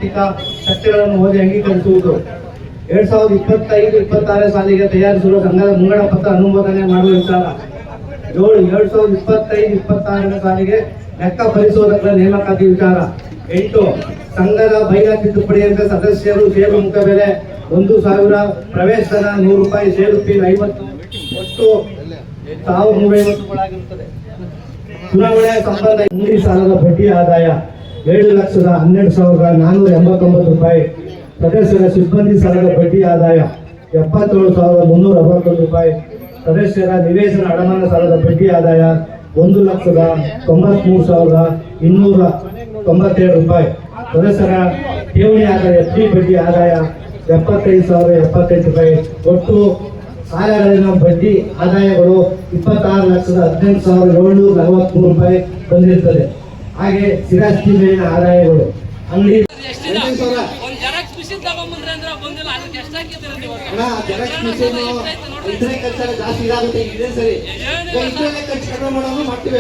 ಆರ್ಥಿಕ ಸತ್ಯಗಳನ್ನು ಓದಿ ಅಂಗೀಕರಿಸುವುದು. 2025-26 ಸಾಲಿಗೆ ತಯಾರಿಸಿರುವ ಸಂಘದ ಮುಂಗಡ ಪತ್ರ ಅನುಮೋದನೆ ಮಾಡುವ ವಿಚಾರ. 2025-26 ಸಾಲಿಗೆ ಲೆಕ್ಕ ಪರಿಶೋಧಕರ ನೇಮಕಾತಿ ವಿಚಾರ. 8 ಸಂಘದ ಬೈಲಾ ತಿದ್ದುಪಡಿಯಂತೆ ಸದಸ್ಯರು ಷೇರು ಮುಖಬೆಲೆ 1,000, ಪ್ರವೇಶ ಧನ 100 ರೂಪಾಯಿ, ಷೇರು ಫೀ 50, ಒಟ್ಟು 1,150 ಚುನಾವಣೆ ಸಂಬಂಧ ಅಂಗಡಿ ಸಾಲದ ಬಡ್ಡಿ ಆದಾಯ 7,12,489 ರೂಪಾಯಿ. ಸದಸ್ಯರ ಸಿಬ್ಬಂದಿ ಸಾಲದ ಬಡ್ಡಿ ಆದಾಯ 77,361 ರೂಪಾಯಿ. ಸದಸ್ಯರ ನಿವೇಶನ ಅಡಮಾನ ಸಾಲದ ಬಡ್ಡಿ ಆದಾಯ 1,93,297 ರೂಪಾಯಿ. ಸದಸ್ಯರ ಠೇವಣಿ ಆದಾಯ FD ಬಡ್ಡಿ ಆದಾಯ 75,078 ರೂಪಾಯಿ. ಒಟ್ಟು ಸಾಲಗಳಲ್ಲಿನ ಬಡ್ಡಿ ಆದಾಯಗಳು 26,18,743 ರೂಪಾಯಿ ಬಂದಿರುತ್ತದೆ. ಹಾಗೆ ಸ್ಥಿರಾಸ್ತಿ ಮೇಲಿನ ಆದಾಯಗಳು ಅಂಗಡಿ ಜಾಸ್ತಿ ಇದಾಗುತ್ತೆ. ಇದೆ ಸರಿ ಖರ್ಚು ಕಡಿಮೆ ಮಾಡೋದು ಮಾಡ್ತೀವಿ.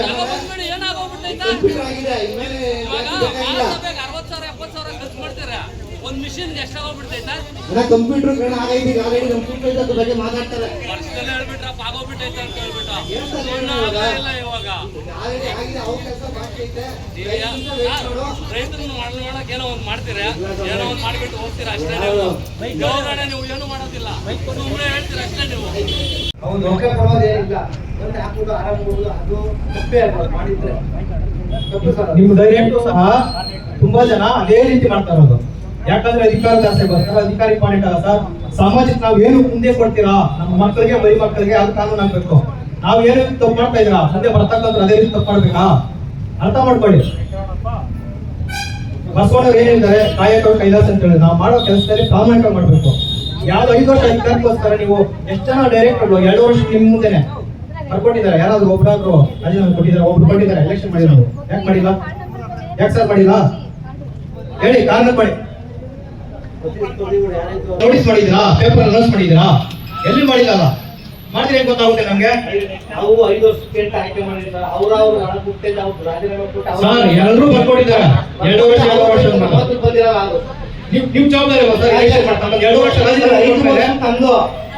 ಒಂದು ಮಿಷಿನ್ ಎಷ್ಟಾಗೋಗ್ಬಿಡ್ತೈತಾ? ಕಂಪ್ಯೂಟರ್ ಆಗೈತಿ ಕಂಪ್ಯೂಟರ್ ಬಗ್ಗೆ ಮಾತಾಡ್ತಾರೆ. ಹೇಳ್ಬಿಟ್ರಪ್ಪ ಆಗೋಗ್ಬಿಟ್ಟೈತೆ ಅಂತ ಹೇಳ್ಬಿಟ್ಟು ಇವಾಗ ರೈತರನ್ನು ಮಾಡಕ್ ಏನೋ ಒಂದು ಮಾಡ್ತೀರಾ, ಏನೋ ಒಂದು ಮಾಡ್ಬಿಟ್ಟು ಹೋಗ್ತೀರಾ ಅಷ್ಟೇ. ನೀವು ಏನು ಮಾಡೋದಿಲ್ಲ, ಸುಮ್ಮನೆ ಹೇಳ್ತೀರಾ ಅಷ್ಟೇ. ನೀವು ಅವ್ನು ನೌಕೆ ಕೊಡೋದೇನಿಲ್ಲ, ಹಾಕುದು ಆರಾಮ ಅದು ತಪ್ಪೇ ಮಾಡಿದ್ರೆ ನಿಮ್ಮ ಡೈರೆಕ್ಟು ಸಹ ತುಂಬಾ ಜನ ಅದೇ ರೀತಿ ಮಾಡ್ತಾ ಇರೋದು. ಯಾಕಂದ್ರೆ ಅಧಿಕಾರದ ಆಸೆ ಬರ್ತಾರೆ, ಅಧಿಕಾರಿ ಪಾಯಿಂಟ್ ಅಲ್ಲ ಸರ್. ಸಮಾಜಕ್ಕೆ ನಾವು ಏನು ಮುಂದೆ ಕೊಡ್ತೀರಾ, ನಮ್ಮ ಮಕ್ಕಳಿಗೆ ಬರೀ ಮಕ್ಕಳಿಗೆ ಅದು ಕಾನೂನು ಆಗ್ಬೇಕು. ನಾವು ಏನು ತಪ್ಪು ಮಾಡ್ತಾ ಇದ್ದೀರಾ, ಮುಂದೆ ಬರ್ತಕ್ಕಂಥ ಅದೇ ರೀತಿ ತಪ್ಪು ಮಾಡ್ಬೇಕಾ? ಅರ್ಥ ಮಾಡ್ಕೊಳ್ಳಿ. ಬಸವಣ್ಣವ್ರು ಏನ್ ಹೇಳಿದ್ದಾರೆ, ಕಾಯಕ ಕೈಲಾಸ ಅಂತ ಹೇಳಿ ನಾವು ಮಾಡೋ ಕೆಲಸದಲ್ಲಿ ಪ್ರಾಮಾಣಿಕ ಮಾಡ್ಬೇಕು. ಯಾವ್ದು 5 ವರ್ಷ ಅಧಿಕಾರಕ್ಕೋಸ್ಕರ ನೀವು ಎಷ್ಟು ಜನ ಡೈರೆಕ್ಟರ್ಗಳು 2 ವರ್ಷ ನಿಮ್ ಮುಂದೆನೆ ಬರ್ಕೊಟ್ಟಿದ್ದಾರೆ. ಯಾರಾದ್ರೂ ಒಬ್ಬರಾದ್ರು ರಾಜೀನಾಮೆ ಕೊಟ್ಟಿದ್ದಾರೆ, ಒಬ್ರು ಕೊಟ್ಟಿದ್ದಾರೆ. ಎಲೆಕ್ಷನ್ ಮಾಡಿದ್ರು ಯಾಕೆ ಮಾಡಿಲ್ಲ? ಯಾಕೆ ಸರ್ ಮಾಡಿಲ್ಲ ಹೇಳಿ, ಕಾರಣ ಮಾಡಿ. ನೋಟಿಸ್ ಮಾಡಿದ್ದೀರಾ, ಪೇಪರ್ ಅನೌನ್ಸ್ ಮಾಡಿದ್ದೀರಾ? ಎಲ್ಲಿ ಮಾಡಿಲ್ಲ. ಮಾಡಿದ್ರೆ ಏನ್ ಗೊತ್ತಾಗುತ್ತೆ ನಮ್ಗೆ? ನಾವು 5 ವರ್ಷಕ್ಕೆ ಆಯ್ಕೆ ಮಾಡಿದ್ದಾರೆ. ಅವ್ರವ್ರು ರಾಜೀನಾಮೆ ಕೊಟ್ಟು ಸರ್ ಎಲ್ಲರೂ ಬರ್ಕೊಟ್ಟಿದ್ದಾರೆ. 2 ವರ್ಷ ನಿಮ್ ಜವಾಬ್ದಾರಿ 2 ವರ್ಷ ನಮ್ದು.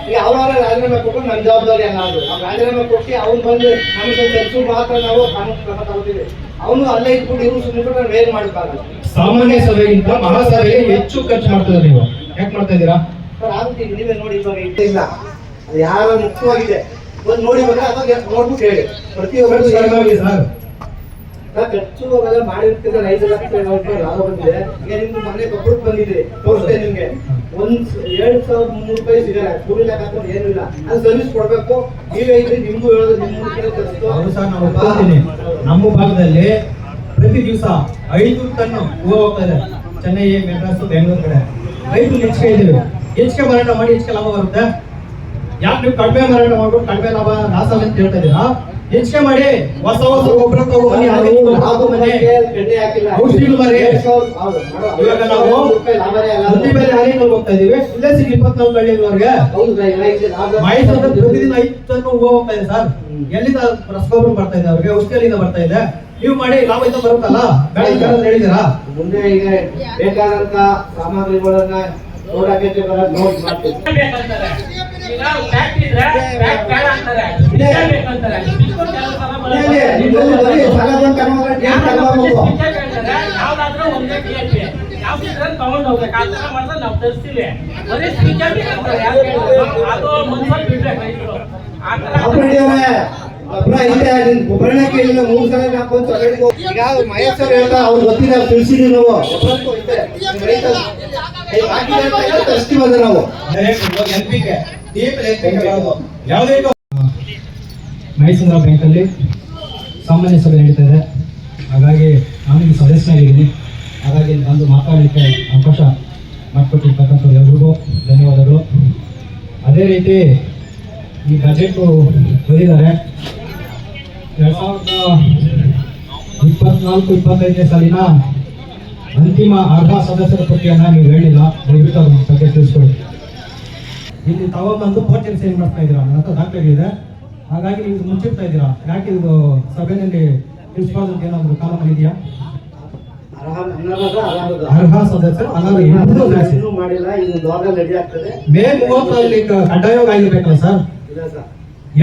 ಈಗ ಅವ್ರವ್ರ ರಾಜೀನಾಮೆ ಕೊಟ್ಟು ನಮ್ಮ ಜವಾಬ್ದಾರಿ ಅನ್ನೋದು. ನಾವು ರಾಜೀನಾಮೆ ಕೊಟ್ಟು ಅವ್ನು ಬಂದು ನಮಗೆ ಕೆಲಸ ಮಾತ್ರ ನಾವು ಕಾನೂನು ಕ್ರಮ ತಗೋತೀವಿ. ಅವನು ಅಲ್ಲೇ ಇಟ್ಬಿಟ್ಟು ಇವ್ರು ಸುಮ್ಮನೆ ನಾವು ಏನ್ ಮಾಡಬೇಕಾಗಲ್ಲ. ಸಾಮಾನ್ಯ ಸಭೆಗಿಂತ ಮಹಾಸಭೆಗೆ ಹೆಚ್ಚು ಖರ್ಚು ಮಾಡ್ತಿದ್ದಾರೆ. ನೀವು ಯಾಕೆ ಮಾಡ್ತಾ ಇದ್ದೀರಾ ಸರ್? ಆಗುತ್ತೆ, ನೀವೇ ನೋಡಿ. ಇವಾಗ ಇಲ್ಲ, ಅದು ಯಾರ ಮುಖ್ಯವಾಗಿದೆ ಒಂದು ನೋಡಿ ಬಂದ್ರೆ ಅದಾಗ ನೋಡ್ಬಿಟ್ಟು ಹೇಳಿ. ಪ್ರತಿಯೊಬ್ಬರು ಸರ್ ಖರ್ಚು ಅವೆಲ್ಲ ಮಾಡಿರ್ತಿದ್ರೆ 5 ಲಕ್ಷ ಲಾಭ ಬಂದಿದೆ. ಈಗ ನಿಮ್ದು ಮನೆ ಕೊಬ್ಬರು ಬಂದಿದೆ, ತೋರಿಸ್ತೇನೆ ನಿಮ್ಗೆ. 7,300 ರೂಪಾಯಿ ಸಿಗಲ್ಲ, ಕೂಲಿ ಹಾಕೊಂಡು ಏನು ಇಲ್ಲ. ಅದು ಸರ್ವಿಸ್ ಕೊಡ್ಬೇಕು. ನೀವೇ ಇದ್ರಿ, ನಿಮ್ಗೂ ಹೇಳೋದು ನಿಮ್ಮ ನಮ್ಮ ಭಾಗದಲ್ಲಿ ಪ್ರತಿ ದಿವಸ 5 ಟನ್ ಹೂವು ಹೋಗ್ತಾ ಇದೆ. ಚೆನ್ನೈ, ಮೆಡ್ರಾಸ್, ಬೆಂಗಳೂರು ಕಡೆ ರೈತರು ಹೆಚ್ಚಿಗೆ ಇದ್ದೀವಿ. ಹೆಚ್ಚಿಗೆ ಮಾರಾಟ ಮಾಡಿ ಹೆಚ್ಚಿಗೆ ಲಾಭ ಬರುತ್ತೆ. ಯಾಕೆ ನೀವು ಕಡಿಮೆ ಮಾರಾಟ ಮಾಡ್ಬಿಟ್ಟು ಕಡಿಮೆ ಲಾಭ ಲಾಸ್ ಅಂತ ಹೇಳ್ತಾ ಇದ್ದೀರಾ? ಹೆಚ್ಚಿಗೆ ಮಾಡಿ, ಹೊಸ ಹೊಸ ಗೊಬ್ಬರ ತಗೊಂಡು ಔಷಧಿಗಳು ಮಾರಿ. ಇವಾಗ ನಾವು ಹೋಗ್ತಾ ಇದೀವಿ. ಇಲ್ಲೇ 24 ಹಳ್ಳಿವರೆಗೆ ಮೈಸೂರು ಪ್ರತಿದಿನ 5 ಟನ್ ಹೂವು ಹೋಗ್ತಾ ಇದೆ ಸರ್. ಎಲ್ಲಿಂದ ರಸಗೊಬ್ಬರ ಬರ್ತಾ ಇದೆ ಅವ್ರಿಗೆ? ಔಷಧಿಯಿಂದ ಬರ್ತಾ ಇದೆ. ನೀವು ಮಾಡಿ ಲಾಭ ಇಂದ ಬರುತ್ತಲ್ಲ, ಬೆಳೆ ಹೇಳಿದಿರಾ? ಮುಂದೆ ಈಗ ಬೇಕಾದಂತ ಸಾಮಗ್ರಿಗಳನ್ನ ನೋಡಕ್ಕೆ ನೋಡಿ ಮಾಡ್ತೀವಿ. ತಗೊಂಡು ಹೋಗ್ಬೇಕು ನಾವು ತರಿಸ್ತೀವಿ. ಒಬ್ಬರನ್ನ ಕೇಳಿಲ್ಲ 3 ಸಲ ಹಾಕೊಂತ ಈಗ ಮಹೇಶ್ವರ್ ಹೇಳ್ತಾ ಅವ್ರು ಗೊತ್ತಿಲ್ಲ, ತಿಳಿಸಿದ್ವಿ ನಾವು. ತರಿಸ್ತೀವಿ ಬಂದ್ರೆ ನಾವು ಮೈಸೂರು ಬ್ಯಾಂಕಲ್ಲಿ ಸಾಮಾನ್ಯ ಸಭೆ ನಡೀತಾ ಇದೆ. ಹಾಗಾಗಿ ನಾನು ಸದಸ್ಯನಾಗಿದ್ದೀನಿ. ಹಾಗಾಗಿ ಬಂದು ಮಾತಾಡಲಿಕ್ಕೆ ಅವಕಾಶ ಮಾಡಿಕೊಟ್ಟಿರ್ತಕ್ಕಂಥ ಎಲ್ರಿಗೂ ಧನ್ಯವಾದಗಳು. ಅದೇ ರೀತಿ ಈ ಬಜೆಟ್ ಬರೆದಿದ್ದಾರೆ. 2024-25 ಸಾಲಿನ ಅಂತಿಮ ಅರ್ಹ ಸದಸ್ಯರ ಪಟ್ಟಿಯನ್ನು ನೀವು ಹೇಳಿಲ್ಲ, ದಯವಿಟ್ಟು ಅದ್ರ ಬಗ್ಗೆ ತಿಳಿಸ್ಕೊಡಿ. ಇಲ್ಲಿ ತಗೊಂಡ್ಬಂದು ಪೋರ್ಚರ್ ಸೈನ್ ಮಾಡ್ತಾ ಇದ್ದೀರಾ, ನನ್ನ ಹತ್ರ ದಾಖಲೆಗಳಿದೆ. ಹಾಗಾಗಿ ನೀವು ಮುಚ್ಚಿರ್ತಾ ಇದ್ದೀರಾ. ಯಾಕೆ ಇದು ಸಭೆಯಲ್ಲಿ ತಿಳಿಸ್ಬಾರ್ದು ಅಂತ ಏನಾದರೂ ಕಾನೂನು ಇದೆಯಾ? ಅರ್ಹ ಸದಸ್ಯರು ಅನರ್ಹ ಇಬ್ಬರೂ ಜಾಸ್ತಿ. ಇನ್ನೂ ಮಾಡಿಲ್ಲ, ಇದು ದ್ವಾರ ರೆಡಿ ಆಗ್ತದೆ. ಮೇ 30 ಕಡ್ಡಾಯವಾಗಿ ಆಗಿರ್ಬೇಕಲ್ಲ ಸರ್? ಇಲ್ಲ ಸರ್,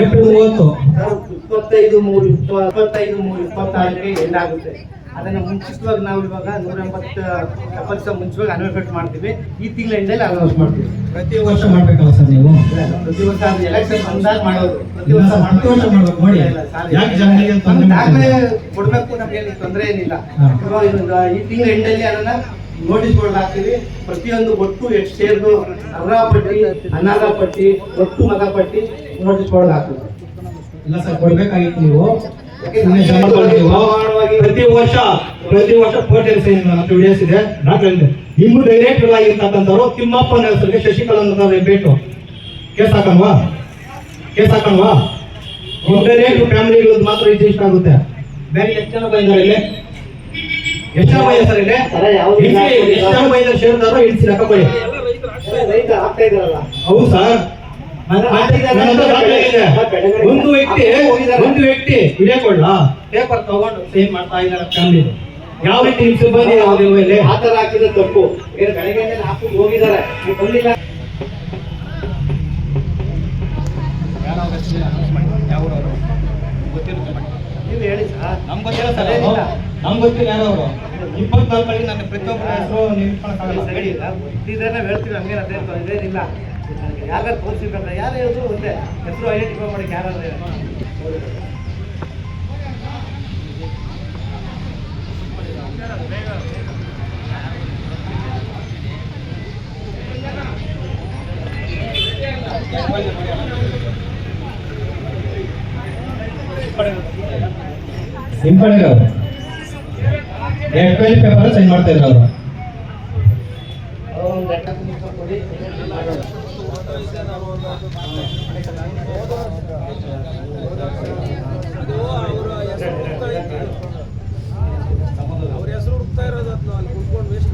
ಏಪ್ರಿಲ್ 30. ಸರ್ 25/3/26ಗೆ ಎಂಡ್ ಆಗುತ್ತೆ. ಅದನ್ನ ಮುಂಚಿತವಾಗಿ ನಾವು ಇವಾಗ 180 ಮುಂಚಿತವಾಗಿ ಅನೌನ್ಸ್ಮೆಂಟ್ ಮಾಡ್ತೀವಿ. ಈ ತಿಂಗಳ ಎಂಡಲ್ಲಿ ಅನೌನ್ಸ್ ಮಾಡ್ತೀವಿ. ಪ್ರತಿ ವರ್ಷ ಮಾಡ್ಬೇಕಲ್ಲ ಸರ್ ನೀವು? ಪ್ರತಿ ವರ್ಷ ಎಲೆಕ್ಷನ್ ಬಂದಾಗ ಮಾಡೋದು. ಪ್ರತಿ ಇಲ್ಲ ವರ್ಷ ಸರ್, ಪ್ರತಿ ವರ್ಷ ಮಾಡ್ಬೇಕು ನೋಡಿ. ಯಾಕೆ ಜನರಿಗೆ ತೊಂದ್ರೆ ದಾಖಲೆ ಮಾಡ್ತೀರಾ? ಕೊಡ್ಬೇಕು, ನಮ್ಗೆ ತೊಂದರೆ ಏನಿಲ್ಲ. ಹಾ. ಇವಾಗ ಈ ತಿಂಗಳ ಎಂಡಲ್ಲಿ ಅದನ್ನ ನೋಟಿಸ್ ಬೋರ್ಡ್ ಹಾಕ್ತೀವಿ. ಪ್ರತಿಯೊಂದು ಒಟ್ಟು ಎಷ್ಟು ಸೇರ್ದು ಅರ್ಹ ಪಟ್ಟಿ, ಅನರ್ಹ ಪಟ್ಟಿ, ಒಟ್ಟು ಮತ ಪಟ್ಟಿ ನೋಟಿಸ್ ಬೋರ್ಡ್ ಹಾಕ್ತೀವಿ. ಇಲ್ಲ ಸರ್, ಕೊಡ್ಬೇಕಾಗಿತ್ತು ನೀವು. ಯಾಕೆ ಪ್ರತಿ ವರ್ಷ ಪೋರ್ಟಲ್ ಸೈನ್ ವಿಡಿಯೋಸ್ ಇದೆ, ದಾಖಲೆ ಇದೆ. ನಿಮ್ಮ ಡೈರೆಕ್ಟರ್ ಆಗಿರ್ತಕ್ಕಂಥವ್ರು ತಿಮ್ಮಪ್ಪನ ಹೆಸರಿಗೆ ಶಶಿಕಲಾ ಭೇಟು ಕೇಸ್ ಹಾಕಲ್ವಾ? ನಿಮ್ಮ ಡೈರೆಕ್ಟ್ ಫ್ಯಾಮಿಲಿ ಮಾತ್ರ ರಿಜಿಸ್ಟರ್ ಆಗುತ್ತೆ. ಬೇರೆ ಎಷ್ಟು ಜನ ಬಂದಿದ್ದಾರೆ ಇಲ್ಲಿ? ಎಷ್ಟು ಜನ ಬಂದಿದ್ದಾರೆ ಸರ್ ಇಲ್ಲಿ? ಎಷ್ಟು ಜನ ಬಂದಿದ್ದಾರೆ ಶೇರ್ದಾರರು? ಇಳಿಸಿ ಲೆಕ್ಕ ಕೊಡಿ. ರೈತ ಆಗ್ತಾ ಇದಾರಲ್ಲ. ಹೌದು ಸರ್, ಒಂದು ವ್ಯಕ್ತಿ ವಿಡಿಯೋ ಕೊಡ್ಲಾ? ಪೇಪರ್ ತಗೊಂಡು ಸೈನ್ ಮಾಡ್ತಾ ಇದ್ದಾರೆ ಫ್ಯಾಮಿಲಿ. ಯಾವ ರೀತಿ ಸಿಬ್ಬಂದಿ ಇಲ್ಲಿ ಆ ತರ ಹಾಕಿದ್ರೆ ತಪ್ಪು. ಏನು ಬೆಳಗ್ಗೆ ಹಾಕೊಂಡು ಹೋಗಿದ್ದಾರೆ, ನೀವು ಬಂದಿಲ್ಲ. ನೀವು ಹೇಳಿ ಸರ್. ನಮ್ಗೆ ಗೊತ್ತಿಲ್ಲ ಸರ್, ನಮ್ಗೆ ಗೊತ್ತಿಲ್ಲ ಯಾರವರು. 24 ನನ್ನ ಪ್ರತಿಯೊಬ್ಬರ ಹೆಸರು ನಿಲ್ಕೊಳಕ್ಕಾಗಲ್ಲ. ಸರಿ, ಇದೇನ ಹೇಳ್ತೀವಿ, ಹಂಗೇನು ಇದೇನಿಲ್ಲ. ಯಾರು ತೋರಿಸಿರ್ಬೇಕಂದ್ರೆ ಯಾರು ಹೇಳಿದ್ರು ಒಂದೇ ಹೆಸರು ಐಡೆಂಟಿಫೈ ಮಾಡಕ್ಕೆ ಯಾರಾದ್ರೆ. ಸಿಂಪಡಣೆ ಅವರು ಪೇಜ್ ಪೇಪರ್ ಸೈನ್ ಮಾಡ್ತಾ ಇದ್ರು ಅವರು. ಒಂದು ಲೆಕ್ಕ ಕೊಡಿ ಮಾಡೋಣ. ಅವ್ರ ಹೆಸರು ಹುಡುಕ್ತಾ ಇರೋದು ಅಲ್ಲಿ ಕುತ್ಕೊಂಡು ವೇಸ್ಟ್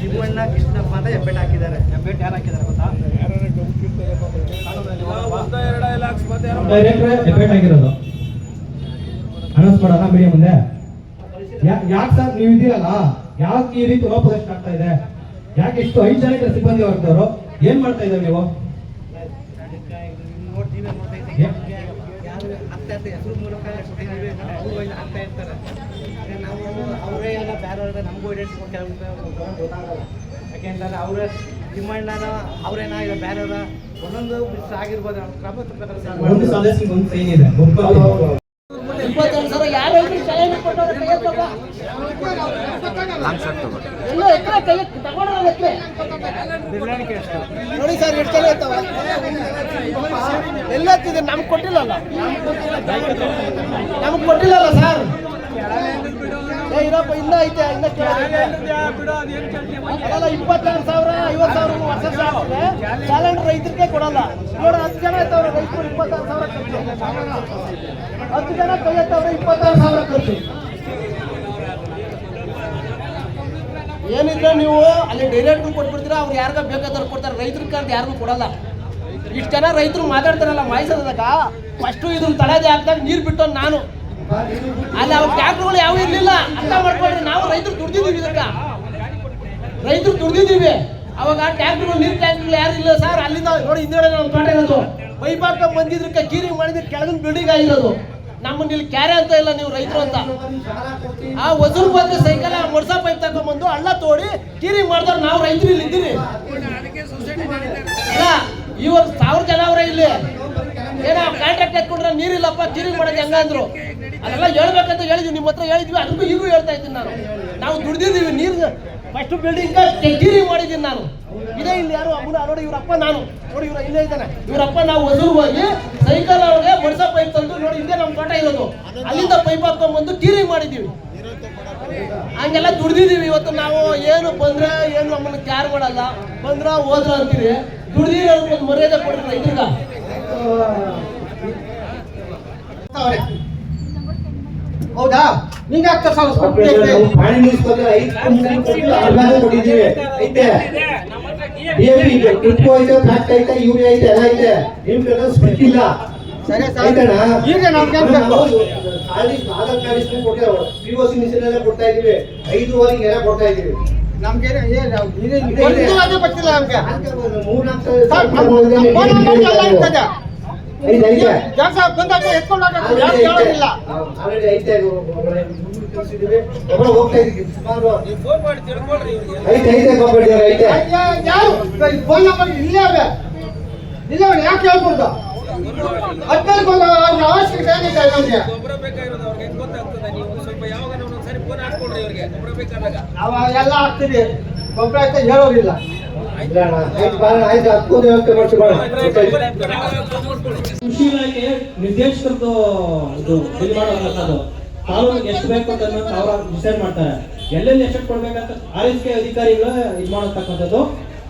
ಶಿವಣ್ಣ ಕೃಷ್ಣಪ್ಪ ಅಂತ ಹೆಬ್ಬೆಟ್ ಹಾಕಿದ್ದಾರೆ. ಹೆಬ್ಬೆಟ್ ಯಾರು ಹಾಕಿದ್ದಾರೆ ಗೊತ್ತಾ? ಡೈರೆಕ್ಟ್ ಹೆಬ್ಬೆಟ್ ಆಗಿರೋದು ಅನೌನ್ಸ್ ಮಾಡೋಣ ಮೀಡಿಯಾ ಮುಂದೆ. ಯಾಕೆ ಸರ್ ನೀವು ಇದ್ದೀರಲ್ಲ, ಯಾಕೆ ಈ ರೀತಿ ಲೋಪದಷ್ಟು ಆಗ್ತಾ ಇದೆ? ಯಾಕೆ ಇಷ್ಟು 5 ಜನ ಸಿಬ್ಬಂದಿ ವರ್ಗದವರು ಏನ್ ಮಾಡ್ತಾ ಇದ್ದಾರೆ ನೀವು? ಹೆಸರು ಮೂಲಕ ಆಗ್ತಾ ಇರ್ತಾರೆ. ನಾವು ಅವರೇ ಎಲ್ಲ ಬೇರೆ ನಮಗೂ ಐಡೆಂಟಿಫೈ ಗೊತ್ತಾಗಲ್ಲ. ಯಾಕೆಂತಂದ್ರೆ ಅವರ ತಿಮ್ಮಣ್ಣನ ಅವರೇನ ಇಲ್ಲ ಬೇರೆಯವರ ಒಂದೊಂದು ಮಿಸ್ ಆಗಿರ್ಬೋದು. ಕ್ರಮ ಒಂದು ಸದಸ್ಯರಿಗೆ ಒಂದು ಸೈನ್ ಇದೆ. 22,000 ಯಾರು ಸಲಹೆ ಕೊಟ್ಟವ್ರೆ? ಕೈ ಎತ್ತಪ್ಪ. ಎಲ್ಲ ಎಕರೆ ಕೈ ತಗೊಂಡ್ರೆ ನೋಡಿ ಸರ್, ಎಷ್ಟು ಜನ ಇರ್ತಾವ ಎಲ್ಲತ್ತಿದೆ. ನಮ್ಗೆ ಕೊಟ್ಟಿಲ್ಲಲ್ಲ ಸರ್. ಇರಪ್ಪ, ಇನ್ನ ಐತೆ, ಇನ್ನ ಅದೆಲ್ಲ 22,000 50,000 ವರ್ಷ ಚಾಲೆಂಜ್ ರೈತರಿಗೆ ಕೊಡಲ್ಲ. ನೋಡಿ 10 ಜನ ಇರ್ತಾವ್ರೆ ರೈತರು, 26,000 ಖರ್ಚು. 10 ಜನ ಕೈ ಎತ್ತವ್ರೆ, 26,000 ಖರ್ಚು. ಏನಿದ್ರೆ ನೀವು ಅಲ್ಲಿ ಡೈರೆಕ್ಟ್ ಕೊಟ್ಬಿಡ್ತೀರಾ, ಅವ್ರು ಯಾರಿಗ ಬೇಕಾದ್ರೆ ಕೊಡ್ತಾರೆ. ರೈತರಿಗೆ ಅಂತ ಯಾರಿಗೂ ಕೊಡಲ್ಲ. ಇಷ್ಟು ಜನ ರೈತರು ಮಾತಾಡ್ತಾರಲ್ಲ ಮಾಯಿಸೋದಾಗ ಫಸ್ಟು ಇದನ್ನ ತಳದೆ ಹಾಕಿದಾಗ ನೀರು ಬಿಟ್ಟು ನಾನು ಅಲ್ಲಿ ಅವ್ರ ಟ್ಯಾಕ್ಟರ್ಗಳು ಯಾವ ಇರಲಿಲ್ಲ. ಅರ್ಥ ಮಾಡ್ಕೊಳ್ರಿ, ನಾವು ರೈತರು ದುಡ್ದಿದ್ದೀವಿ. ಇದಕ್ಕೆ ರೈತರು ದುಡ್ದಿದ್ದೀವಿ. ಅವಾಗ ಟ್ಯಾಕ್ಟರ್ಗಳು ನೀರು ಟ್ಯಾಂಕ್ಗಳು ಯಾರು ಇಲ್ಲ ಸರ್. ಅಲ್ಲಿಂದ ನೋಡಿ ಹಿಂದೆ ನಮ್ಮ ತೋಟ ಇರೋದು ಪೈಪ್ ಹಾಕ ಬಂದಿದ್ದಕ್ಕೆ ಕೀರಿ ಮಾಡಿದ್ರೆ ಕೆಳಗಿನ ಬಿಲ್ಡಿಂಗ್ ಆಗಿರೋದು. ನಮ್ಮನ್ನ ಇಲ್ಲಿ ಕ್ಯಾರೆ ಅಂತ ಇಲ್ಲ, ನೀವು ರೈತರು ಅಂತ. ಆ ವಸೂಲ್ ಬಂದ್ರೆ ಸೈಕಲ್ ಮೊಡ್ಸ ಪೈಪ್ ತಗೊಂಡ್ಬಂದು ಹಳ್ಳ ತೋಡಿ ಕೀರಿ ಮಾಡಿದವ್ರು ನಾವು ರೈತರು ಇಲ್ಲಿ ಇದ್ದೀವಿ. ಇಲ್ಲ, ಇವಾಗ 1000 ಜನ ಅವರೇ ಇಲ್ಲಿ. ಏನೋ ಕಾಂಟ್ರಾಕ್ಟ್ ಎತ್ಕೊಂಡ್ರೆ ನೀರಿಲ್ಲಪ್ಪ ಕೀರಿ ಮಾಡೋದು ಹೆಂಗಂದ್ರು. ಅದೆಲ್ಲ ಹೇಳ್ಬೇಕಂತ ಹೇಳಿದ್ವಿ, ನಿಮ್ಮ ಹತ್ರ ಹೇಳಿದ್ವಿ. ಅದಕ್ಕೂ ಈಗೂ ಹೇಳ್ತಾ ಇದ್ದೀನಿ ನಾನು. ನಾವು ದುಡ್ದಿದ್ದೀವಿ. ನೀರು ಫಸ್ಟ್ ಬಿಲ್ಡಿಂಗ್ ಕೀರಿ ಮಾಡಿದ್ದೀನಿ ನಾನು. ಇದೇ ಇಲ್ಲಿ ಯಾರು ಅಮ್ಮನ ನೋಡಿ, ಇವರಪ್ಪ ನಾನು ನೋಡಿ, ಇವ್ರ ಇಲ್ಲೇ ಇದ್ದಾನೆ. ಇವರಪ್ಪ ನಾವು ವಸೂಲ್ ಹೋಗಿ ಸೈಕಲ್ ಅವ್ರಿಗೆ ಮೊಡ್ಸ ಪೈಪ್ ತಂದು ನೋಡಿ, ಹಿಂದೆ ನಮ್ಮ ತೋಟ ಇರೋದು, ಅಲ್ಲಿಂದ ಪೈಪ್ ಹಾಕೊಂಡ್ಬಂದು ಕೀರಿ ಮಾಡಿದ್ದೀವಿ. ಹಂಗೆಲ್ಲ ದುಡ್ದಿದ್ದೀವಿ. ಇವತ್ತು ನಾವು ಏನು ಬಂದ್ರೆ ಏನು ನಮ್ಮನ್ನು ಕ್ಯಾರ್ ಮಾಡಲ್ಲ, ಬಂದ್ರ ಹೋದ್ರ ಅಂತೀವಿ. ದುಡ್ದಿರೋ ಒಂದು ಮರ್ಯಾದೆ ಕೊಡ್ರಿ ರೈತರಿಗ. ಹೌದಾ? ನಿಂಗೆ ಆಗ್ತಾ ಯೂರಿಯಾ ಐತೆ, ಎಲ್ಲ ಐತೆ. ನಿಮ್ ಸ್ಪಿಟ್ ಇಲ್ಲ. ಆಯ್ತಣ್ಣ? ನಾವು ಆಧಾರ್ ಕಾರ್ಡ್ ಇಸ್ಕೊಂಡು ಕೊಟ್ಟೆ POC ಮಿಷನ್ ಎಲ್ಲ ಕೊಡ್ತಾ ಇದೀವಿ, 5 ಎಲ್ಲ ಕೊಡ್ತಾ ಇದೀವಿ. ನಮ್ಗೆ ಗೊತ್ತಿಲ್ಲ ನಮ್ಗೆ. 3-4 ಐತೆ ಕೆಲಸ ಬಂದಾಗ ಎತ್ಕೊಂಡು ಹೋಗೋದಿಲ್ಲ. ಆಲ್ರೆಡಿ ಐತೆ ಕಳಿಸಿದೀವಿ. ಒಬ್ಬರು ಹೋಗ್ತಾ ಇದೀವಿ ಸುಮಾರು ಫೋನ್ ಮಾಡಿ ತಿಳ್ಕೊಳ್ರಿ ಇವ್ರಿಗೆ. ಐತೆ ಬಾಬಡಿ ಐತೆ. ಫೋನ್ ನಂಬರ್ ಇಲ್ಲೇ ಅವೆ, ಇಲ್ಲೇ ಯಾಕೆ ಹೇಳ್ಕೊಡ್ದು? ಅವಶ್ಯಕತೆ ಏನಿದೆ ನಮ್ಗೆ? ಗೊಬ್ಬರ ಬೇಕಾಗಿರೋದು ಅವ್ರಿಗೆ ಹೆಂಗ್ ಗೊತ್ತಾಗ್ತದೆ? ನೀವು ಸ್ವಲ್ಪ ಯಾವಾಗ ಒಂದ್ಸರಿ ಫೋನ್ ಹಾಕೊಳ್ರಿ ಇವ್ರಿಗೆ ಗೊಬ್ಬರ ಬೇಕಾದಾಗ. ನಾವು ಎಲ್ಲ ಹಾಕ್ತೀವಿ, ಗೊಬ್ಬರ ಆಯ್ತಾ ಹೇಳೋರಿಲ್ಲ. ಆಯ್ತು ಆಯ್ತು, ಅದಕ್ಕೊಂದು ವ್ಯವಸ್ಥೆ ಮಾಡ್ತೀವಿ. ಕೃಷಿ ಇಲಾಖೆ ನಿರ್ದೇಶಕರದ್ದು ಇದು ಬಿಲ್ ಮಾಡೋದು ತಾಲೂಕಿಗೆ ಎಷ್ಟು ಬೇಕು ಅಂತ ಅವ್ರ ಡಿಸೈಡ್ ಮಾಡ್ತಾರೆ. ಎಲ್ಲೆಲ್ಲಿ ಎಷ್ಟು ಕೊಡ್ಬೇಕಂತ RSK ಅಧಿಕಾರಿಗಳು ಇದು ಮಾಡತಕ್ಕಂಥದ್ದು.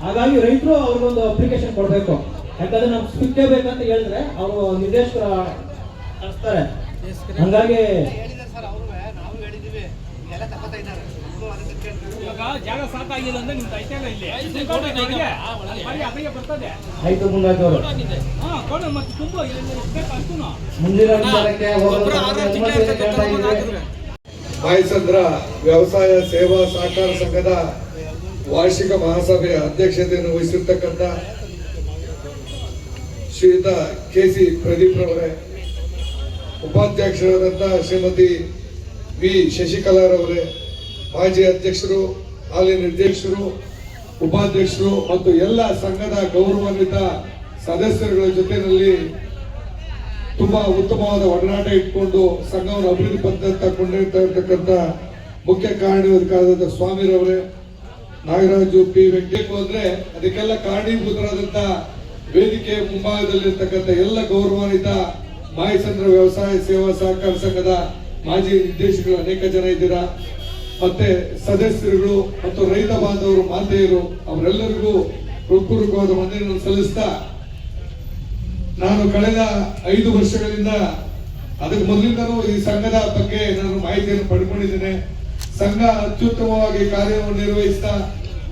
ಹಾಗಾಗಿ ರೈತರು ಅವ್ರಿಗೊಂದು ಅಪ್ಲಿಕೇಶನ್ ಕೊಡಬೇಕು. ಯಾಕಂದ್ರೆ ನಮ್ಗೆ ಸ್ಪಿಕ್ಕೇ ಬೇಕಂತ ಹೇಳಿದ್ರೆ ಅವರು ನಿರ್ದೇಶಕರು ಕಳಿಸ್ತಾರೆ. ಹಂಗಾಗಿ ಜಾಗ ಸಾಕಾಗಿಲ್ಲ ಅಂದ್ರೆ ನಿಮ್ದು ಐತೆಲ್ಲ ಇಲ್ಲಿ ಬರ್ತದೆ. ಆಯ್ತು ಮುಂದಾದವರು ಮತ್ತೆ ತುಂಬ ಮುಂದಿನ ವಿಚಾರಕ್ಕೆ ಮಾಯಸಂದ್ರ ವ್ಯವಸಾಯ ಸೇವಾ ಸಹಕಾರ ಸಂಘದ ವಾರ್ಷಿಕ ಮಹಾಸಭೆಯ ಅಧ್ಯಕ್ಷತೆಯನ್ನು ವಹಿಸಿರ್ತಕ್ಕಂಥ ಶ್ರೀಯುತ KC ಪ್ರದೀಪ್ ರವರೇ, ಉಪಾಧ್ಯಕ್ಷರಾದಂಥ ಶ್ರೀಮತಿ V ಶಶಿಕಲಾರವರೇ, ಮಾಜಿ ಅಧ್ಯಕ್ಷರು, ಹಾಲಿ ನಿರ್ದೇಶಕರು, ಉಪಾಧ್ಯಕ್ಷರು ಮತ್ತು ಎಲ್ಲ ಸಂಘದ ಗೌರವಾನ್ವಿತ ಸದಸ್ಯರುಗಳ ಜೊತೆಯಲ್ಲಿ ತುಂಬಾ ಉತ್ತಮವಾದ ಒಡನಾಟ ಇಟ್ಕೊಂಡು ಸಂಘವನ್ನು ಅಭಿವೃದ್ಧಿ ಪಥ ಕೊಂಡಿರ್ತಾ ಇರ್ತಕ್ಕಂಥ ಮುಖ್ಯ ಕಾರಣೀಭೂತರಾದಂಥ ಸ್ವಾಮಿರವರೇ, ನಾಗರಾಜು P ವೆಂಕಟೇಶ್ ಅಂದ್ರೆ ಅದಕ್ಕೆಲ್ಲ ಕಾರಣೀಭೂತರಾದಂಥ ವೇದಿಕೆ ಮುಂಭಾಗದಲ್ಲಿರ್ತಕ್ಕಂಥ ಎಲ್ಲ ಗೌರವಾನ್ವಿತ ಮಾಯಸಂದ್ರ ವ್ಯವಸಾಯ ಸೇವಾ ಸಹಕಾರ ಸಂಘದ ಮಾಜಿ ನಿರ್ದೇಶಕರು ಅನೇಕ ಜನ ಇದ್ದೀರಾ. ಮತ್ತೆ ಸದಸ್ಯರುಗಳು ಮತ್ತು ರೈತ ಬಾಂಧವರು, ಮಾತೆಯರು, ಅವರೆಲ್ಲರಿಗೂ ಹೃತ್ಪೂರ್ವಕವಾದ ವಂದನೆಯನ್ನು ಸಲ್ಲಿಸ್ತಾ, ನಾನು ಕಳೆದ 5 ವರ್ಷಗಳಿಂದ ಅದಕ್ಕೆ ಮೊದಲಿಂದನೂ ಈ ಸಂಘದ ಬಗ್ಗೆ ನಾನು ಮಾಹಿತಿಯನ್ನು ಪಡ್ಕೊಂಡಿದ್ದೇನೆ. ಸಂಘ ಅತ್ಯುತ್ತಮವಾಗಿ ಕಾರ್ಯವನ್ನು ನಿರ್ವಹಿಸ್ತಾ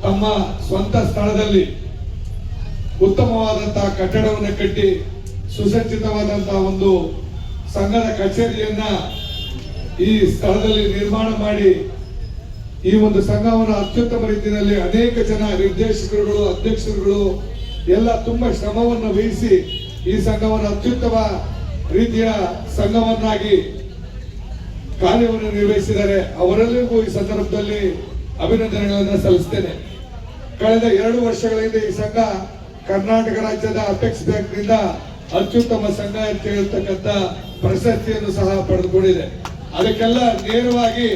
ತಮ್ಮ ಸ್ವಂತ ಸ್ಥಳದಲ್ಲಿ ಉತ್ತಮವಾದಂತಹ ಕಟ್ಟಡವನ್ನು ಕಟ್ಟಿ ಸುಸಜ್ಜಿತವಾದಂತಹ ಒಂದು ಸಂಘದ ಕಚೇರಿಯನ್ನ ಈ ಸ್ಥಳದಲ್ಲಿ ನಿರ್ಮಾಣ ಮಾಡಿ ಈ ಒಂದು ಸಂಘವನ್ನು ಅತ್ಯುತ್ತಮ ರೀತಿಯಲ್ಲಿ ಅನೇಕ ಜನ ನಿರ್ದೇಶಕರುಗಳು, ಅಧ್ಯಕ್ಷರುಗಳು ಎಲ್ಲ ತುಂಬಾ ಶ್ರಮವನ್ನು ವಹಿಸಿ ಈ ಸಂಘವನ್ನು ಅತ್ಯುತ್ತಮ ರೀತಿಯ ಸಂಘವನ್ನಾಗಿ ಕಾರ್ಯವನ್ನು ನಿರ್ವಹಿಸಿದ್ದಾರೆ. ಅವರೆಲ್ಲರಿಗೂ ಈ ಸಂದರ್ಭದಲ್ಲಿ ಅಭಿನಂದನೆಗಳನ್ನು ಸಲ್ಲಿಸ್ತೇನೆ. ಕಳೆದ 2 ವರ್ಷಗಳಿಂದ ಈ ಸಂಘ ಕರ್ನಾಟಕ ರಾಜ್ಯದ ಅಪೆಕ್ಸ್ ಬ್ಯಾಂಕ್ನಿಂದ ಅತ್ಯುತ್ತಮ ಸಂಘ ಅಂತ ಹೇಳ್ತಕ್ಕಂಥ ಪ್ರಶಸ್ತಿಯನ್ನು ಸಹ ಪಡೆದುಕೊಂಡಿದೆ. ಅದಕ್ಕೆಲ್ಲ ನೇರವಾಗಿ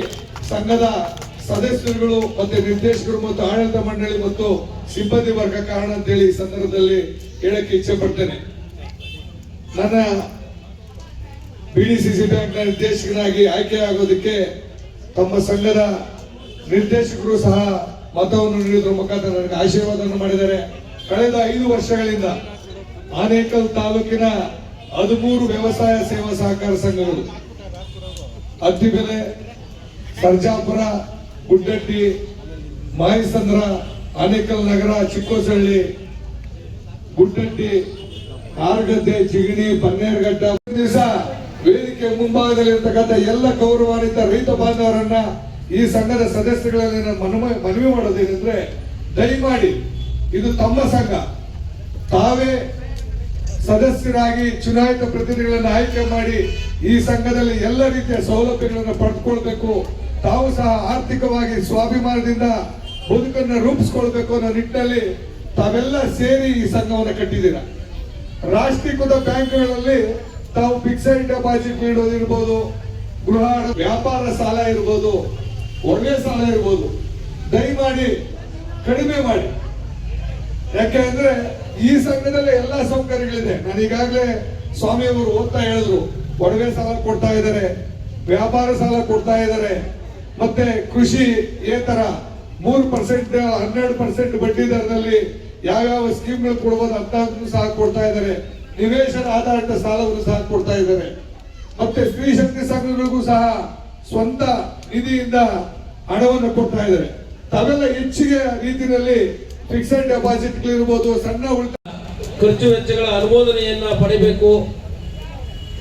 ಸಂಘದ ಸದಸ್ಯರುಗಳು ಮತ್ತೆ ನಿರ್ದೇಶಕರು ಮತ್ತು ಆಡಳಿತ ಮಂಡಳಿ ಮತ್ತು ಸಿಬ್ಬಂದಿ ವರ್ಗ ಕಾರಣ ಅಂತೇಳಿ ಈ ಸಂದರ್ಭದಲ್ಲಿ ಹೇಳಕ್ಕೆ ಇಚ್ಛೆ ಪಡ್ತೇನೆ. ನನ್ನ BDCC ಬ್ಯಾಂಕ್ನ ನಿರ್ದೇಶಕನಾಗಿ ಆಯ್ಕೆಯಾಗೋದಕ್ಕೆ ತಮ್ಮ ಸಂಘದ ನಿರ್ದೇಶಕರು ಸಹ ಮತವನ್ನು ನೀಡುವುದರ ಮುಖಾಂತರ ನನಗೆ ಆಶೀರ್ವಾದವನ್ನು ಮಾಡಿದ್ದಾರೆ. ಕಳೆದ 5 ವರ್ಷಗಳಿಂದ ಆನೇಕಲ್ ತಾಲೂಕಿನ 13 ವ್ಯವಸಾಯ ಸೇವಾ ಸಹಕಾರ ಸಂಘಗಳು, ಅತ್ತಿಬೆಲೆ, ಸರ್ಜಾಪುರ, ಗುಡ್ಡಟ್ಟಿ, ಮಾಯಸಂದ್ರ, ಆನೇಕಲ್ ನಗರ, ಚಿಕ್ಕೋಸಳ್ಳಿ, ಗುಡ್ಡಟ್ಟಿ, ಆರ್ಗದ್ದೆ, ಚಿಗಣಿ, ಬನ್ನೇರಘಟ್ಟ ದಿವಸ ವೇದಿಕೆ ಮುಂಭಾಗದಲ್ಲಿರ್ತಕ್ಕಂಥ ಎಲ್ಲ ಗೌರವಾನ್ವಿತ ರೈತ ಬಾಂಧವರನ್ನ ಈ ಸಂಘದ ಸದಸ್ಯಗಳಲ್ಲಿ ನಾನು ಮನವಿ ಮಾಡೋದೇನೆಂದ್ರೆ, ದಯಮಾಡಿ ಇದು ತಮ್ಮ ಸಂಘ, ತಾವೇ ಸದಸ್ಯರಾಗಿ ಚುನಾಯಿತ ಪ್ರತಿನಿಧಿಗಳನ್ನು ಆಯ್ಕೆ ಮಾಡಿ ಈ ಸಂಘದಲ್ಲಿ ಎಲ್ಲ ರೀತಿಯ ಸೌಲಭ್ಯಗಳನ್ನು ಪಡೆದುಕೊಳ್ಬೇಕು. ತಾವು ಸಹ ಆರ್ಥಿಕವಾಗಿ ಸ್ವಾಭಿಮಾನದಿಂದ ಬದುಕನ್ನು ರೂಪಿಸಿಕೊಳ್ಬೇಕು ಅನ್ನೋ ನಿಟ್ಟಿನಲ್ಲಿ ತಾವೆಲ್ಲ ಸೇರಿ ಈ ಸಂಘವನ್ನು ಕಟ್ಟಿದ್ದೀರಾ. ರಾಷ್ಟ್ರೀಕೃತ ಬ್ಯಾಂಕ್ಗಳಲ್ಲಿ ತಾವು ಫಿಕ್ಸೆಡ್ ಡೆಪಾಸಿಟ್ ನೀಡೋದಿರ್ಬೋದು, ಗೃಹ ವ್ಯಾಪಾರ ಸಾಲ ಇರ್ಬೋದು, ಒಳ್ಳೆ ಸಾಲ ಇರ್ಬೋದು, ದಯಮಾಡಿ ಕಡಿಮೆ ಮಾಡಿ. ಯಾಕೆಂದ್ರೆ ಈ ಸಂಘದಲ್ಲಿ ಎಲ್ಲಾ ಸೌಕರ್ಯಗಳಿದೆ. ನಾನು ಈಗಾಗಲೇ ಸ್ವಾಮಿಯವರು ಓದ್ತಾ ಹೇಳಿದ್ರು, ಒಡವೆ ಸಾಲ ಕೊಡ್ತಾ ಇದ್ದಾರೆ, ವ್ಯಾಪಾರ ಸಾಲ ಕೊಡ್ತಾ ಇದ್ದಾರೆ, ಮತ್ತೆ ಕೃಷಿ ಏತರ 3% 12% ಬಡ್ಡಿ ದರದಲ್ಲಿ ಯಾವ್ಯಾವ ಸ್ಕೀಮ್ಗಳು ಕೊಡಬಹುದು ಅಂತ ಸಹ ಕೊಡ್ತಾ ಇದ್ದಾರೆ. ನಿವೇಶನ ಆಧಾರಿತ ಸಾಲವನ್ನು ಸಹ ಕೊಡ್ತಾ ಇದ್ದಾರೆ. ಮತ್ತೆ ಸ್ತ್ರೀ ಶಕ್ತಿ ಸಂಘಗಳಿಗೂ ಸಹ ಸ್ವಂತ ನಿಧಿಯಿಂದ ಹಣವನ್ನು ಕೊಡ್ತಾ ಇದ್ದಾರೆ. ತಾವೆಲ್ಲ ಹೆಚ್ಚಿಗೆ ರೀತಿಯಲ್ಲಿ ಫಿಕ್ಸೆಡ್ ಡೆಪಾಸಿಟ್ ಇರ್ಬೋದು, ಸಣ್ಣ ಉಳಿತಾಯ ಖರ್ಚು ವೆಚ್ಚಗಳ ಅನುಮೋದನೆಯನ್ನ ಪಡೆಯಬೇಕು.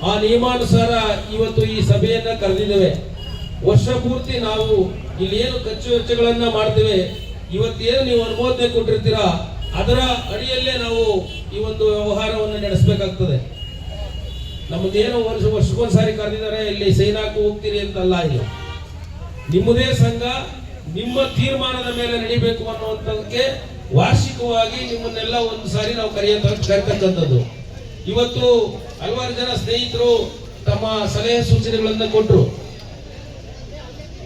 ಆ ನಿಯಮಾನುಸಾರ ಇವತ್ತು ಈ ಸಭೆಯನ್ನ ಕರೆದಿದ್ದೇವೆ. ವರ್ಷ ಪೂರ್ತಿ ನಾವು ಇಲ್ಲಿ ಏನು ಖರ್ಚು ವೆಚ್ಚಗಳನ್ನ ಮಾಡ್ತೇವೆ, ಇವತ್ತೇನು ನೀವು ಅನುಮೋದನೆ ಕೊಟ್ಟಿರ್ತೀರಾ ಅದರ ಅಡಿಯಲ್ಲೇ ನಾವು ಈ ಒಂದು ವ್ಯವಹಾರವನ್ನು ನಡೆಸಬೇಕಾಗ್ತದೆ. ನಮ್ಮದೇನೋ ವರ್ಷಕ್ಕೊಂದ್ಸಾರಿ ಕರೆದಿದ್ದಾರೆ, ಇಲ್ಲಿ ಸೈನ್ ಹಾಕಿ ಹೋಗ್ತೀರಿ ಅಂತಲ್ಲ. ಇಲ್ಲ, ನಿಮ್ಮದೇ ಸಂಘ ನಿಮ್ಮ ತೀರ್ಮಾನದ ಮೇಲೆ ನಡಿಬೇಕು ಅನ್ನುವಂಥದ್ದಕ್ಕೆ ವಾರ್ಷಿಕವಾಗಿ ನಿಮ್ಮನ್ನೆಲ್ಲ ಒಂದು ಸಾರಿ ನಾವು ಕರೆಯತಕ್ಕಂಥದ್ದು. ಇವತ್ತು ಹಲವಾರು ಜನ ಸ್ನೇಹಿತರು ತಮ್ಮ ಸಲಹೆ ಸೂಚನೆಗಳನ್ನು ಕೊಟ್ಟರು.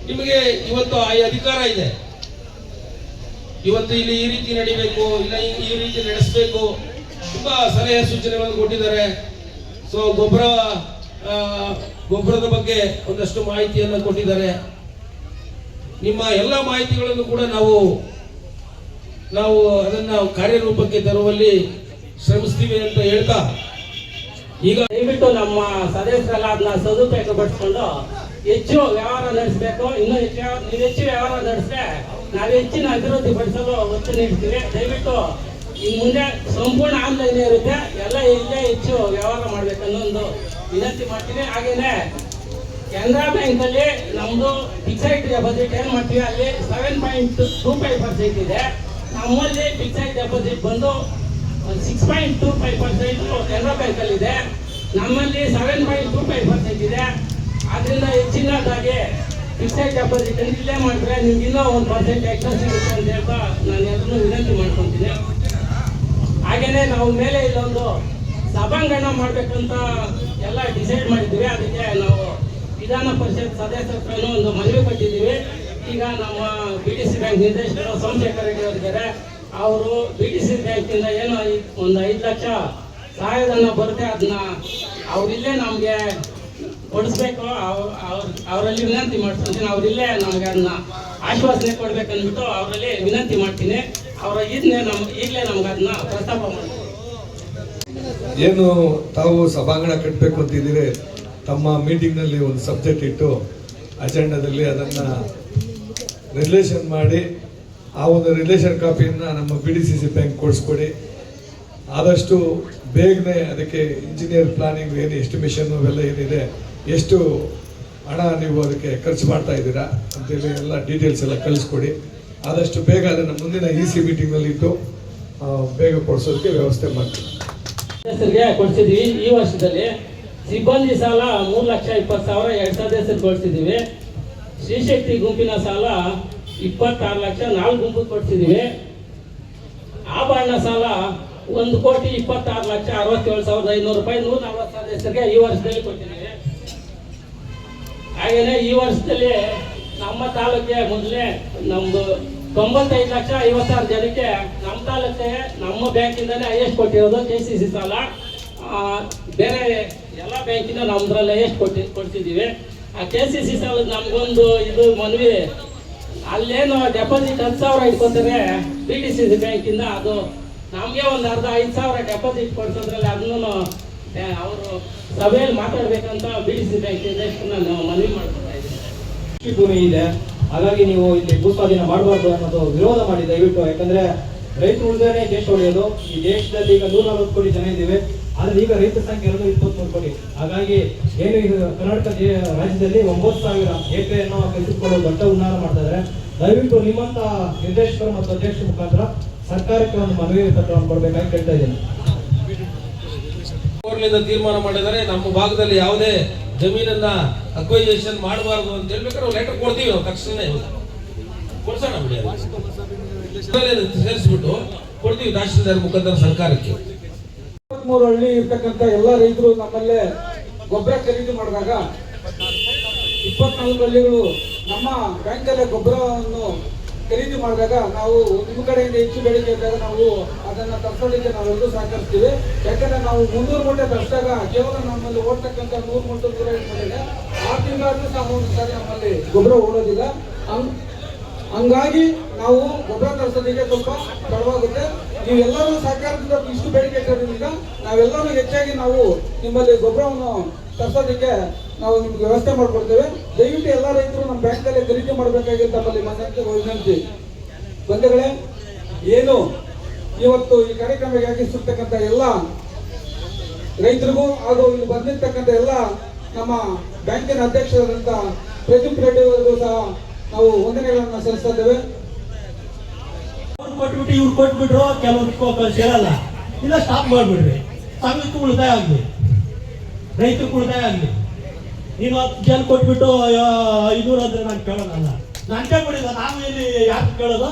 ನಿಮಗೆ ಇವತ್ತು ಆ ಅಧಿಕಾರ ಇದೆ. ಇವತ್ತು ಇಲ್ಲಿ ಈ ರೀತಿ ನಡಿಬೇಕು, ಇಲ್ಲ ಈ ರೀತಿ ನಡೆಸಬೇಕು, ತುಂಬಾ ಸಲಹೆ ಸೂಚನೆಗಳನ್ನು ಕೊಟ್ಟಿದ್ದಾರೆ. ಸೊ ಗೊಬ್ಬರದ ಬಗ್ಗೆ ಒಂದಷ್ಟು ಮಾಹಿತಿಯನ್ನು ಕೊಟ್ಟಿದ್ದಾರೆ. ನಿಮ್ಮ ಎಲ್ಲ ಮಾಹಿತಿಗಳನ್ನು ಕೂಡ ನಾವು ಅದನ್ನ ಕಾರ್ಯರೂಪಕ್ಕೆ ತರುವಲ್ಲಿ ಶ್ರಮಿಸ್ತೀವಿ ಅಂತ ಹೇಳ್ತಾ, ಈಗ ದಯವಿಟ್ಟು ನಮ್ಮ ಸದಸ್ಯರೆಲ್ಲ ಅದನ್ನ ಸದುಪಯೋಗ ಪಡಿಸ್ಕೊಂಡು ಹೆಚ್ಚು ವ್ಯವಹಾರ ನಡೆಸಬೇಕು. ಇನ್ನೂ ಹೆಚ್ಚು ವ್ಯವಹಾರ ನಡೆಸಿದ್ರೆ ನಾವು ಹೆಚ್ಚಿನ ಅಭಿವೃದ್ಧಿ ಪಡಿಸಲು ಒತ್ತು ನೀಡ್ತೀವಿ. ದಯವಿಟ್ಟು ಇನ್ನು ಮುಂದೆ ಸಂಪೂರ್ಣ ಆನ್ಲೈನ್ ಇರುತ್ತೆ, ಎಲ್ಲ ಇಲ್ಲೇ ಹೆಚ್ಚು ವ್ಯವಹಾರ ಮಾಡ್ಬೇಕನ್ನೋ ಒಂದು ವಿನಂತಿ ಮಾಡ್ತೀನಿ. ಹಾಗೇನೆ ಕೆನರಾ ಬ್ಯಾಂಕ್ ಅಲ್ಲಿ ನಮ್ದು ಫಿಕ್ಸೆಡ್ ಡೆಪಾಸಿಟ್ ಏನ್ ಮಾಡ್ತೀವಿ ಅಲ್ಲಿ 7.25% ಇದೆ. ನಮ್ಮಲ್ಲಿ ಫಿಕ್ಸೆಡ್ ಡೆಪಾಸಿಟ್ ಬಂದು 6.25% ಕೆನರಾ ಬ್ಯಾಂಕ್ ಅಲ್ಲಿ ಇದೆ. ನಮ್ಮಲ್ಲಿ 7.25% ಇದೆ. ಆದ್ರಿಂದ ಹೆಚ್ಚಿನದಾಗಿ ಫಿಕ್ಸೆಡ್ ಡೆಪಾಸಿಟ್ ಇಲ್ಲೇ ಮಾಡಿದ್ರೆ ನಿಮ್ಗೆ ಇನ್ನೂ 1% ಎಕ್ಸ್ಟ್ರಾ ಸಿಗುತ್ತೆ ಅಂತ ಹೇಳ್ತಾ ನಾನು ಎಲ್ಲರೂ ವಿನಂತಿ ಮಾಡ್ಕೊತೀನಿ. ಹಾಗೇನೆ ನಾವು ಮೇಲೆ ಇಲ್ಲೊಂದು ಸಭಾಂಗಣ ಮಾಡ್ಬೇಕಂತ ಎಲ್ಲ ಡಿಸೈಡ್ ಮಾಡಿದ್ದೀವಿ. ಅದಕ್ಕೆ ನಾವು ವಿಧಾನ ಪರಿಷತ್ ಸದಸ್ಯರ ಹತ್ರನೂ ಒಂದು ಮನವಿ ಕೊಟ್ಟಿದ್ದೀವಿ. ಈಗ ನಮ್ಮ BDC ಬ್ಯಾಂಕ್ ನಿರ್ದೇಶಕರು ಸೋಮಶೇಖರ್ ರೆಡ್ಡಿ ಅವರಿದ್ದಾರೆ. ಅವರು BDC ಬ್ಯಾಂಕಿಂದ ಏನೋ ಒಂದು 5 ಲಕ್ಷ ಸಹಾಯಧನ ಬರುತ್ತೆ, ಅದನ್ನ ಅವರಿಲ್ಲೇ ನಮಗೆ ಕೊಡಿಸ್ಬೇಕು. ಅವರಲ್ಲಿ ವಿನಂತಿ ಮಾಡ್ತೀನಿ. ಅವರಿಲ್ಲೇ ನಮಗೆ ಅದನ್ನ ಆಶ್ವಾಸನೆ ಕೊಡ್ಬೇಕಂದ್ಬಿಟ್ಟು ಅವರಲ್ಲಿ ವಿನಂತಿ ಮಾಡ್ತೀನಿ. ಅವರ ಈಗಲೇ ನಮ್ಗೆ ಅದನ್ನ ಪ್ರಸ್ತಾಪ ಮಾಡ್ತೀನಿ. ಏನು ತಾವು ಸಭಾಂಗಣ ಕಟ್ಟಬೇಕು ಅಂತಿದ್ದೀರಿ, ತಮ್ಮ ಮೀಟಿಂಗ್ನಲ್ಲಿ ಒಂದು ಸಬ್ಜೆಕ್ಟ್ ಇಟ್ಟು ಅಜೆಂಡಾದಲ್ಲಿ ಅದನ್ನು ರಿಲೇಷನ್ ಮಾಡಿ ಆ ಒಂದು ರಿಲೇಷನ್ ಕಾಪಿಯನ್ನು ನಮ್ಮ BDCC ಬ್ಯಾಂಕ್ ಕೊಡಿಸ್ಕೊಡಿ. ಆದಷ್ಟು ಬೇಗನೆ ಅದಕ್ಕೆ ಇಂಜಿನಿಯರ್ ಪ್ಲಾನಿಂಗ್ ಏನು ಎಸ್ಟಿಮೇಷನ್ ಅವೆಲ್ಲ ಏನಿದೆ, ಎಷ್ಟು ಹಣ ನೀವು ಅದಕ್ಕೆ ಖರ್ಚು ಮಾಡ್ತಾ ಇದ್ದೀರಾ ಅಂತೇಳಿ ಎಲ್ಲ ಡೀಟೇಲ್ಸ್ ಎಲ್ಲ ಕಳಿಸ್ಕೊಡಿ. ಆದಷ್ಟು ಬೇಗ ಅದನ್ನು ಮುಂದಿನ EC ಮೀಟಿಂಗ್ನಲ್ಲಿ ಇಟ್ಟು ಬೇಗ ಕೊಡಿಸೋದಕ್ಕೆ ವ್ಯವಸ್ಥೆ ಮಾಡ್ತೀವಿ. ಸದಸ್ಯರಿಗೆ ಕೊಡಿಸಿದ್ವಿ. ಈ ವರ್ಷದಲ್ಲಿ ಸಿಬ್ಬಂದಿ ಸಾಲ 3,20,000 2 ಸದಸ್ಯರು ಕೊಡಿಸಿದ್ದೀವಿ. ಶ್ರೀಶಕ್ತಿ ಗುಂಪಿನ ಸಾಲ 26 ಲಕ್ಷ 4 ಗುಂಪು ಕೊಡಿಸಿದ್ದೀವಿ. ಆಭರಣ ಸಾಲ 1,26,67,500 ರೂಪಾಯಿ 140 ಸದಸ್ಯರಿಗೆ ಈ ವರ್ಷದಲ್ಲಿ ಕೊಟ್ಟಿದ್ದೀವಿ. ಹಾಗೆಯೇ ಈ ವರ್ಷದಲ್ಲಿ ನಮ್ಮ ತಾಲೂಕಿಗೆ ಮೊದಲೇ ನಮ್ದು 95,50,000 ಜನಕ್ಕೆ ನಮ್ಮ ತಾಲೂಕಿಗೆ ನಮ್ಮ ಬ್ಯಾಂಕಿಂದಲೇ ಹೈಯೆಸ್ಟ್ ಕೊಟ್ಟಿರೋದು KCC ಸಾಲ. ಬೇರೆ ಎಲ್ಲ ಬ್ಯಾಂಕಿಂದ ನಮ್ದ್ರಲ್ಲಿ ಹೈಯೆಸ್ಟ್ ಕೊಡ್ತಿದ್ದೀವಿ. ಆ KCC ಸಾಲದ ನಮಗೊಂದು ಇದು ಮನವಿ, ಅಲ್ಲೇನು ಡೆಪಾಸಿಟ್ 10,000 ಇಟ್ಕೊತಾರೆ BDCC ಬ್ಯಾಂಕಿಂದ, ಅದು ನಮಗೆ ಒಂದು ಅರ್ಧ 5,000 ಡೆಪಾಸಿಟ್ ಕೊಡ್ಸೋದ್ರಲ್ಲಿ ಅದನ್ನು ಅವರು ಸಭೆಯಲ್ಲಿ ಮಾತಾಡ್ಬೇಕಂತ BDCC ಬ್ಯಾಂಕಿಂದ ನಾನು ಮನವಿ ಮಾಡ್ಕೊತಾ ಇದ್ದೀನಿ. ಕೃಷಿ ಭೂಮಿ ಇದೆ, ಹಾಗಾಗಿ ನೀವು ಇಲ್ಲಿ ಭೂಸ್ವಾಧೀನ ಮಾಡಬಾರ್ದು ಅನ್ನೋದು ವಿರೋಧ ಮಾಡಿ ದಯವಿಟ್ಟು. ಯಾಕಂದ್ರೆ ರೈತರು ಉಳಿದ್ರೆ ದೇಶ ಉಳಿಯೋದು. ಈ ದೇಶದಲ್ಲಿ ಈಗ 140 ಕೋಟಿ ಜನ ಇದ್ದೀವಿ, ಆದ್ರೆ ಈಗ ರೈತರ ಸಂಖ್ಯೆ 23 ಕೋಟಿ. ಹಾಗಾಗಿ ಏನು ಈಗ ಕರ್ನಾಟಕ ರಾಜ್ಯದಲ್ಲಿ 9,000 ಎಕರೆಯನ್ನು ಕಸಿದುಕೊಂಡು ದೊಡ್ಡ ಉನ್ನಾರ ಮಾಡ್ತಾ ಇದ್ದಾರೆ. ದಯವಿಟ್ಟು ನಿಮ್ಮಂತ ನಿರ್ದೇಶಕರು ಮತ್ತು ಅಧ್ಯಕ್ಷರ ಮುಖಾಂತರ ಸರ್ಕಾರಕ್ಕೆ ಒಂದು ಮನವಿ ಪತ್ರವನ್ನು ಕೊಡಬೇಕಾಗಿ ಕೇಳ್ತಾ ಇದ್ದೀನಿ. ತೀರ್ಮಾನ ಮಾಡಿದರೆ ನಮ್ಮ ಭಾಗದಲ್ಲಿ ಯಾವುದೇ ಜಮೀನನ್ನ ಅಕ್ವೈಸೇಷನ್ ಮಾಡಬಾರ್ದು ಅಂತ ಹೇಳ್ಬೇಕಾದ್ರೆ ಲೆಟರ್ ಕೊಡ್ತೀವಿ ನಾವು ತಕ್ಷಣ ಕೊಡ್ಸೋಣ ಬಿಡಿ, ಸೇರಿಸ್ಬಿಟ್ಟು ಕೊಡ್ತೀವಿ ತಹಶೀಲ್ದಾರ್ ಮುಖಾಂತರ ಸರ್ಕಾರಕ್ಕೆ. 23 ಹಳ್ಳಿ ಇರ್ತಕ್ಕಂಥ ಎಲ್ಲ ರೈತರು ನಮ್ಮಲ್ಲೇ ಗೊಬ್ಬರ ಖರೀದಿ ಮಾಡಿದಾಗ 24 ಹಳ್ಳಿಗಳು ನಮ್ಮ ಬ್ಯಾಂಕಲ್ಲೇ ಗೊಬ್ಬರವನ್ನು ಖರೀದಿ ಮಾಡಿದಾಗ ನಾವು ನಿಮ್ಮ ಕಡೆಯಿಂದ ಹೆಚ್ಚು ಬೇಡಿಕೆ ಇದ್ದಾಗ ನಾವು ಅದನ್ನು ತರಿಸೋದಕ್ಕೆ ನಾವೆಲ್ಲರೂ ಸಹಕರಿಸ್ತೀವಿ. ಯಾಕಂದ್ರೆ ನಾವು 300 ಮೂಟೆ ತರಿಸಿದಾಗ ಕೇವಲ ನಮ್ಮಲ್ಲಿ ಓಡ್ತಕ್ಕಂಥ 100 ಮೂಟೆ 105 ಮೂಟೆಗೆ 6 ತಿಂಗಳಾದ್ರೂ ಸಹ ಒಂದು ಸಾರಿ ನಮ್ಮಲ್ಲಿ ಗೊಬ್ಬರ ಓಡೋದಿಲ್ಲ. ಹಂಗಾಗಿ ನಾವು ಗೊಬ್ಬರ ತರಿಸೋದಕ್ಕೆ ಸ್ವಲ್ಪ ತಡವಾಗುತ್ತೆ. ನೀವೆಲ್ಲರೂ ಸಹಕಾರದಿಂದ ಇಷ್ಟು ಬೇಡಿಕೆ ಇರೋದ್ರಿಂದ ನಾವೆಲ್ಲರೂ ಹೆಚ್ಚಾಗಿ ನಾವು ನಿಮ್ಮಲ್ಲಿ ಗೊಬ್ಬರವನ್ನು ತರಿಸೋದಕ್ಕೆ ನಾವು ನಿಮ್ಗೆ ವ್ಯವಸ್ಥೆ ಮಾಡ್ಕೊಡ್ತೇವೆ. ದಯವಿಟ್ಟು ಎಲ್ಲ ರೈತರು ನಮ್ಮ ಬ್ಯಾಂಕಲ್ಲಿ ಖರೀದಿ ಮಾಡಬೇಕಾಗಿ ತಮ್ಮಲ್ಲಿ ವಿನಂತಿ. ಬಂಧುಗಳೇ, ಏನು ಇವತ್ತು ಈ ಕಾರ್ಯಕ್ರಮಕ್ಕೆ ಆಗಿರ್ತಕ್ಕಂಥ ಎಲ್ಲ ರೈತರಿಗೂ ಹಾಗೂ ಇಲ್ಲಿ ಬಂದಿರ್ತಕ್ಕಂಥ ಎಲ್ಲ ನಮ್ಮ ಬ್ಯಾಂಕಿನ ಅಧ್ಯಕ್ಷರಾದಂಥ ಪ್ರದೀಪ್ ರೆಡ್ಡಿ ಅವರಿಗೂ ಸಹ ನಾವು ವಂದನೆಗಳನ್ನು ಸಲ್ಲಿಸ್ತಾ ಇದ್ದೇವೆ. ಕೊಟ್ಬಿಟ್ಟು ಇವ್ರು ಕೊಟ್ಬಿಟ್ರು ಕೆಲವ್ರು ಸೇರಲ್ಲ, ಇಲ್ಲ ಸ್ಟಾಪ್ ಮಾಡ್ಬಿಡ್ರಿ. ಸಂಘಕ್ಕೆ ಉಳಿತಾಯ ಆಗಲಿ, ರೈತರಿಗೆ ಉಳಿತಾಯ ಆಗಲಿ. ನೀನು 10 ಜನ ಕೊಟ್ಬಿಟ್ಟು 500 ಅಂದ್ರೆ ನಾನು ಕೇಳೋದಲ್ಲ, ನಾನು ಕೇಳ್ಬಿಡಿಲ್ಲ. ನಾವು ಇಲ್ಲಿ ಯಾಕೆ ಕೇಳೋದು?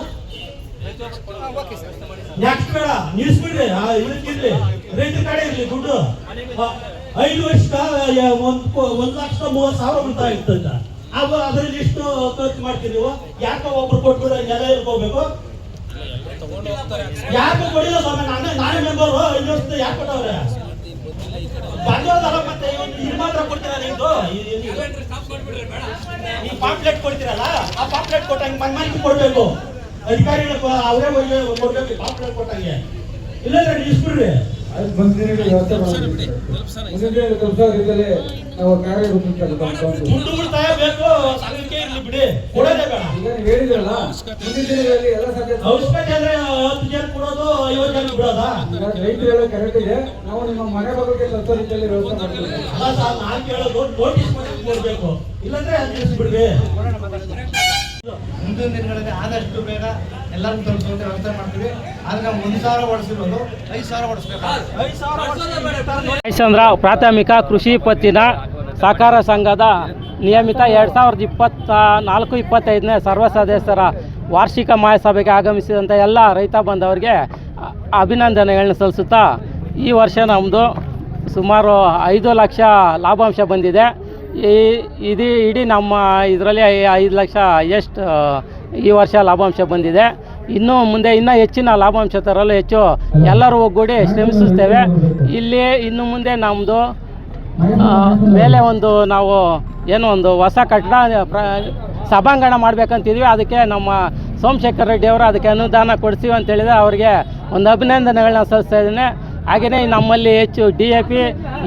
ಯಾಕೆ ಬೇಡ, ನಿಲ್ಲಿಸ್ಬಿಡ್ರಿ. ಇದಕ್ಕಿರ್ಲಿ, ರೈತರ ಕಡೆ ಇರ್ಲಿ ದುಡ್ಡು. 5 ವರ್ಷಕ್ಕೆ 1,30,000 ಉಳಿತಾಯ ಇರ್ತಂತ. ಅದ್ರಲ್ಲಿ ಎಷ್ಟು ಖರ್ಚು ಮಾಡ್ತೀರಿ ನೀವು? ಯಾಕೆ ಒಬ್ರು ಕೊಟ್ಬಿಡ ನೆಲ ಇರ್ಕೋಬೇಕು? ಯಾಕೆ ಕೊಡಿಲ್ಲ ಸ್ವಾಮಿ? ನಾನೇ ಮೆಂಬರು. 5 ವರ್ಷದ ಯಾಕೆ ಕೊಟ್ಟವ್ರೆ? ಬಂದೋದಲ್ಲ. ಮತ್ತೆ ಇದು ಮಾತ್ರ ಕೊಡ್ತೀರಾ? ನಿಮ್ದು ಈ ಪಾಂಪ್ಲೆಟ್ ಕೊಡ್ತೀರಲ್ಲ, ಆ ಪಾಂಪ್ಲೆಟ್ ಕೊಟ್ಟಂಗೆ ಮನ್ಮಾನಿಗೆ ಕೊಡ್ಬೇಕು. ಅಧಿಕಾರಿಗಳು ಅವರೇ ಕೊಡ್ಬೇಕು ಪಾಂಪ್ಲೆಟ್ ಕೊಟ್ಟಂಗೆ. ಇಲ್ಲ ನಿಲ್ಲಿಸ್ಬಿಡ್ರಿ. ನಾವು ಕಾರ್ಯರೂಪಿಸ್ತಾರೆ. ದುಡ್ಡು ಉಳಿತಾಯ ಬೇಕು, ಸಂಘಕ್ಕೆ ಇರ್ಲಿ ಬಿಡಿ, ಕೊಡೋದೇ ಬೇಡ. ಈಗ ನೀವು ಹೇಳಿದ್ರಲ್ಲ, ಮುಂದಿನ ದಿನಗಳಲ್ಲಿ ಎಲ್ಲ ಸಾಧ್ಯತೆ ಅವಶ್ಯಕತೆ ಅಂದ್ರೆ 10 ಜನ ಕೊಡೋದು, 50 ಜನ ಬಿಡೋದಾ? ರೈತರೆಲ್ಲ ಕರೆಕ್ಟ್ ಇದೆ. ನಾವು ನಿಮ್ಮ ಮನೆ ಬಗ್ಗೆ ಸ್ವಲ್ಪ ರೀತಿಯಲ್ಲಿ ವ್ಯವಸ್ಥೆ ಮಾಡ್ತೀವಿ. ಅಲ್ಲ ಸರ್, ನಾನು ಕೇಳೋದು ನೋಟಿಸ್ ಮಾಡಿ ಕೊಡ್ಬೇಕು, ಇಲ್ಲಾಂದ್ರೆ ನಿಲ್ಲಿಸ್ಬಿಡ್ರಿ. ಮುಂದಿನ ದಿನಗಳಲ್ಲಿ ಆದಷ್ಟು ಬೇಗ ಎಲ್ಲರೂ ತಲುಪುವಂತೆ ವ್ಯವಸ್ಥೆ ಮಾಡ್ತೀವಿ. ಆದ್ರೆ ನಾವು 1,000 ಓಡಿಸಿರೋದು 5,000 ಓಡಿಸ್ಬೇಕು. 5,000 ಮೈಸಂದ್ರ ಪ್ರಾಥಮಿಕ ಕೃಷಿ ಪತ್ತಿನ ಸಹಕಾರ ಸಂಘದ ನಿಯಮಿತ 2024-25ನೇ ಸರ್ವ ಸದಸ್ಯರ ವಾರ್ಷಿಕ ಮಹಾಸಭೆಗೆ ಆಗಮಿಸಿದಂಥ ಎಲ್ಲ ರೈತ ಬಾಂಧವರಿಗೆ ಅಭಿನಂದನೆಗಳನ್ನ ಸಲ್ಲಿಸುತ್ತಾ, ಈ ವರ್ಷ ನಮ್ಮದು ಸುಮಾರು 5 ಲಕ್ಷ ಲಾಭಾಂಶ ಬಂದಿದೆ. ಇಡೀ ನಮ್ಮ ಇದರಲ್ಲಿ 5 ಲಕ್ಷ ಎಷ್ಟು ಈ ವರ್ಷ ಲಾಭಾಂಶ ಬಂದಿದೆ. ಇನ್ನು ಮುಂದೆ ಇನ್ನೂ ಹೆಚ್ಚಿನ ಲಾಭಾಂಶ ತರಲು ಹೆಚ್ಚು ಎಲ್ಲರೂ ಒಗ್ಗೂಡಿ ಶ್ರಮಿಸುತ್ತೇವೆ. ಇಲ್ಲಿ ಇನ್ನು ಮುಂದೆ ನಮ್ಮದು ಮೇಲೆ ನಾವು ಒಂದು ಹೊಸ ಕಟ್ಟಡ ಸಭಾಂಗಣ ಮಾಡಬೇಕಂತಿದ್ವಿ. ಅದಕ್ಕೆ ನಮ್ಮ ಸೋಮಶೇಖರ್ ರೆಡ್ಡಿ ಅವರು ಅದಕ್ಕೆ ಅನುದಾನ ಕೊಡ್ತೀವಿ ಅಂತೇಳಿದರೆ ಅವರಿಗೆ ಒಂದು ಅಭಿನಂದನೆಗಳನ್ನ ಸಲ್ಲಿಸ್ತಾ ಇದ್ದೇನೆ. ಹಾಗೆಯೇ ನಮ್ಮಲ್ಲಿ ಹೆಚ್ಚು DAP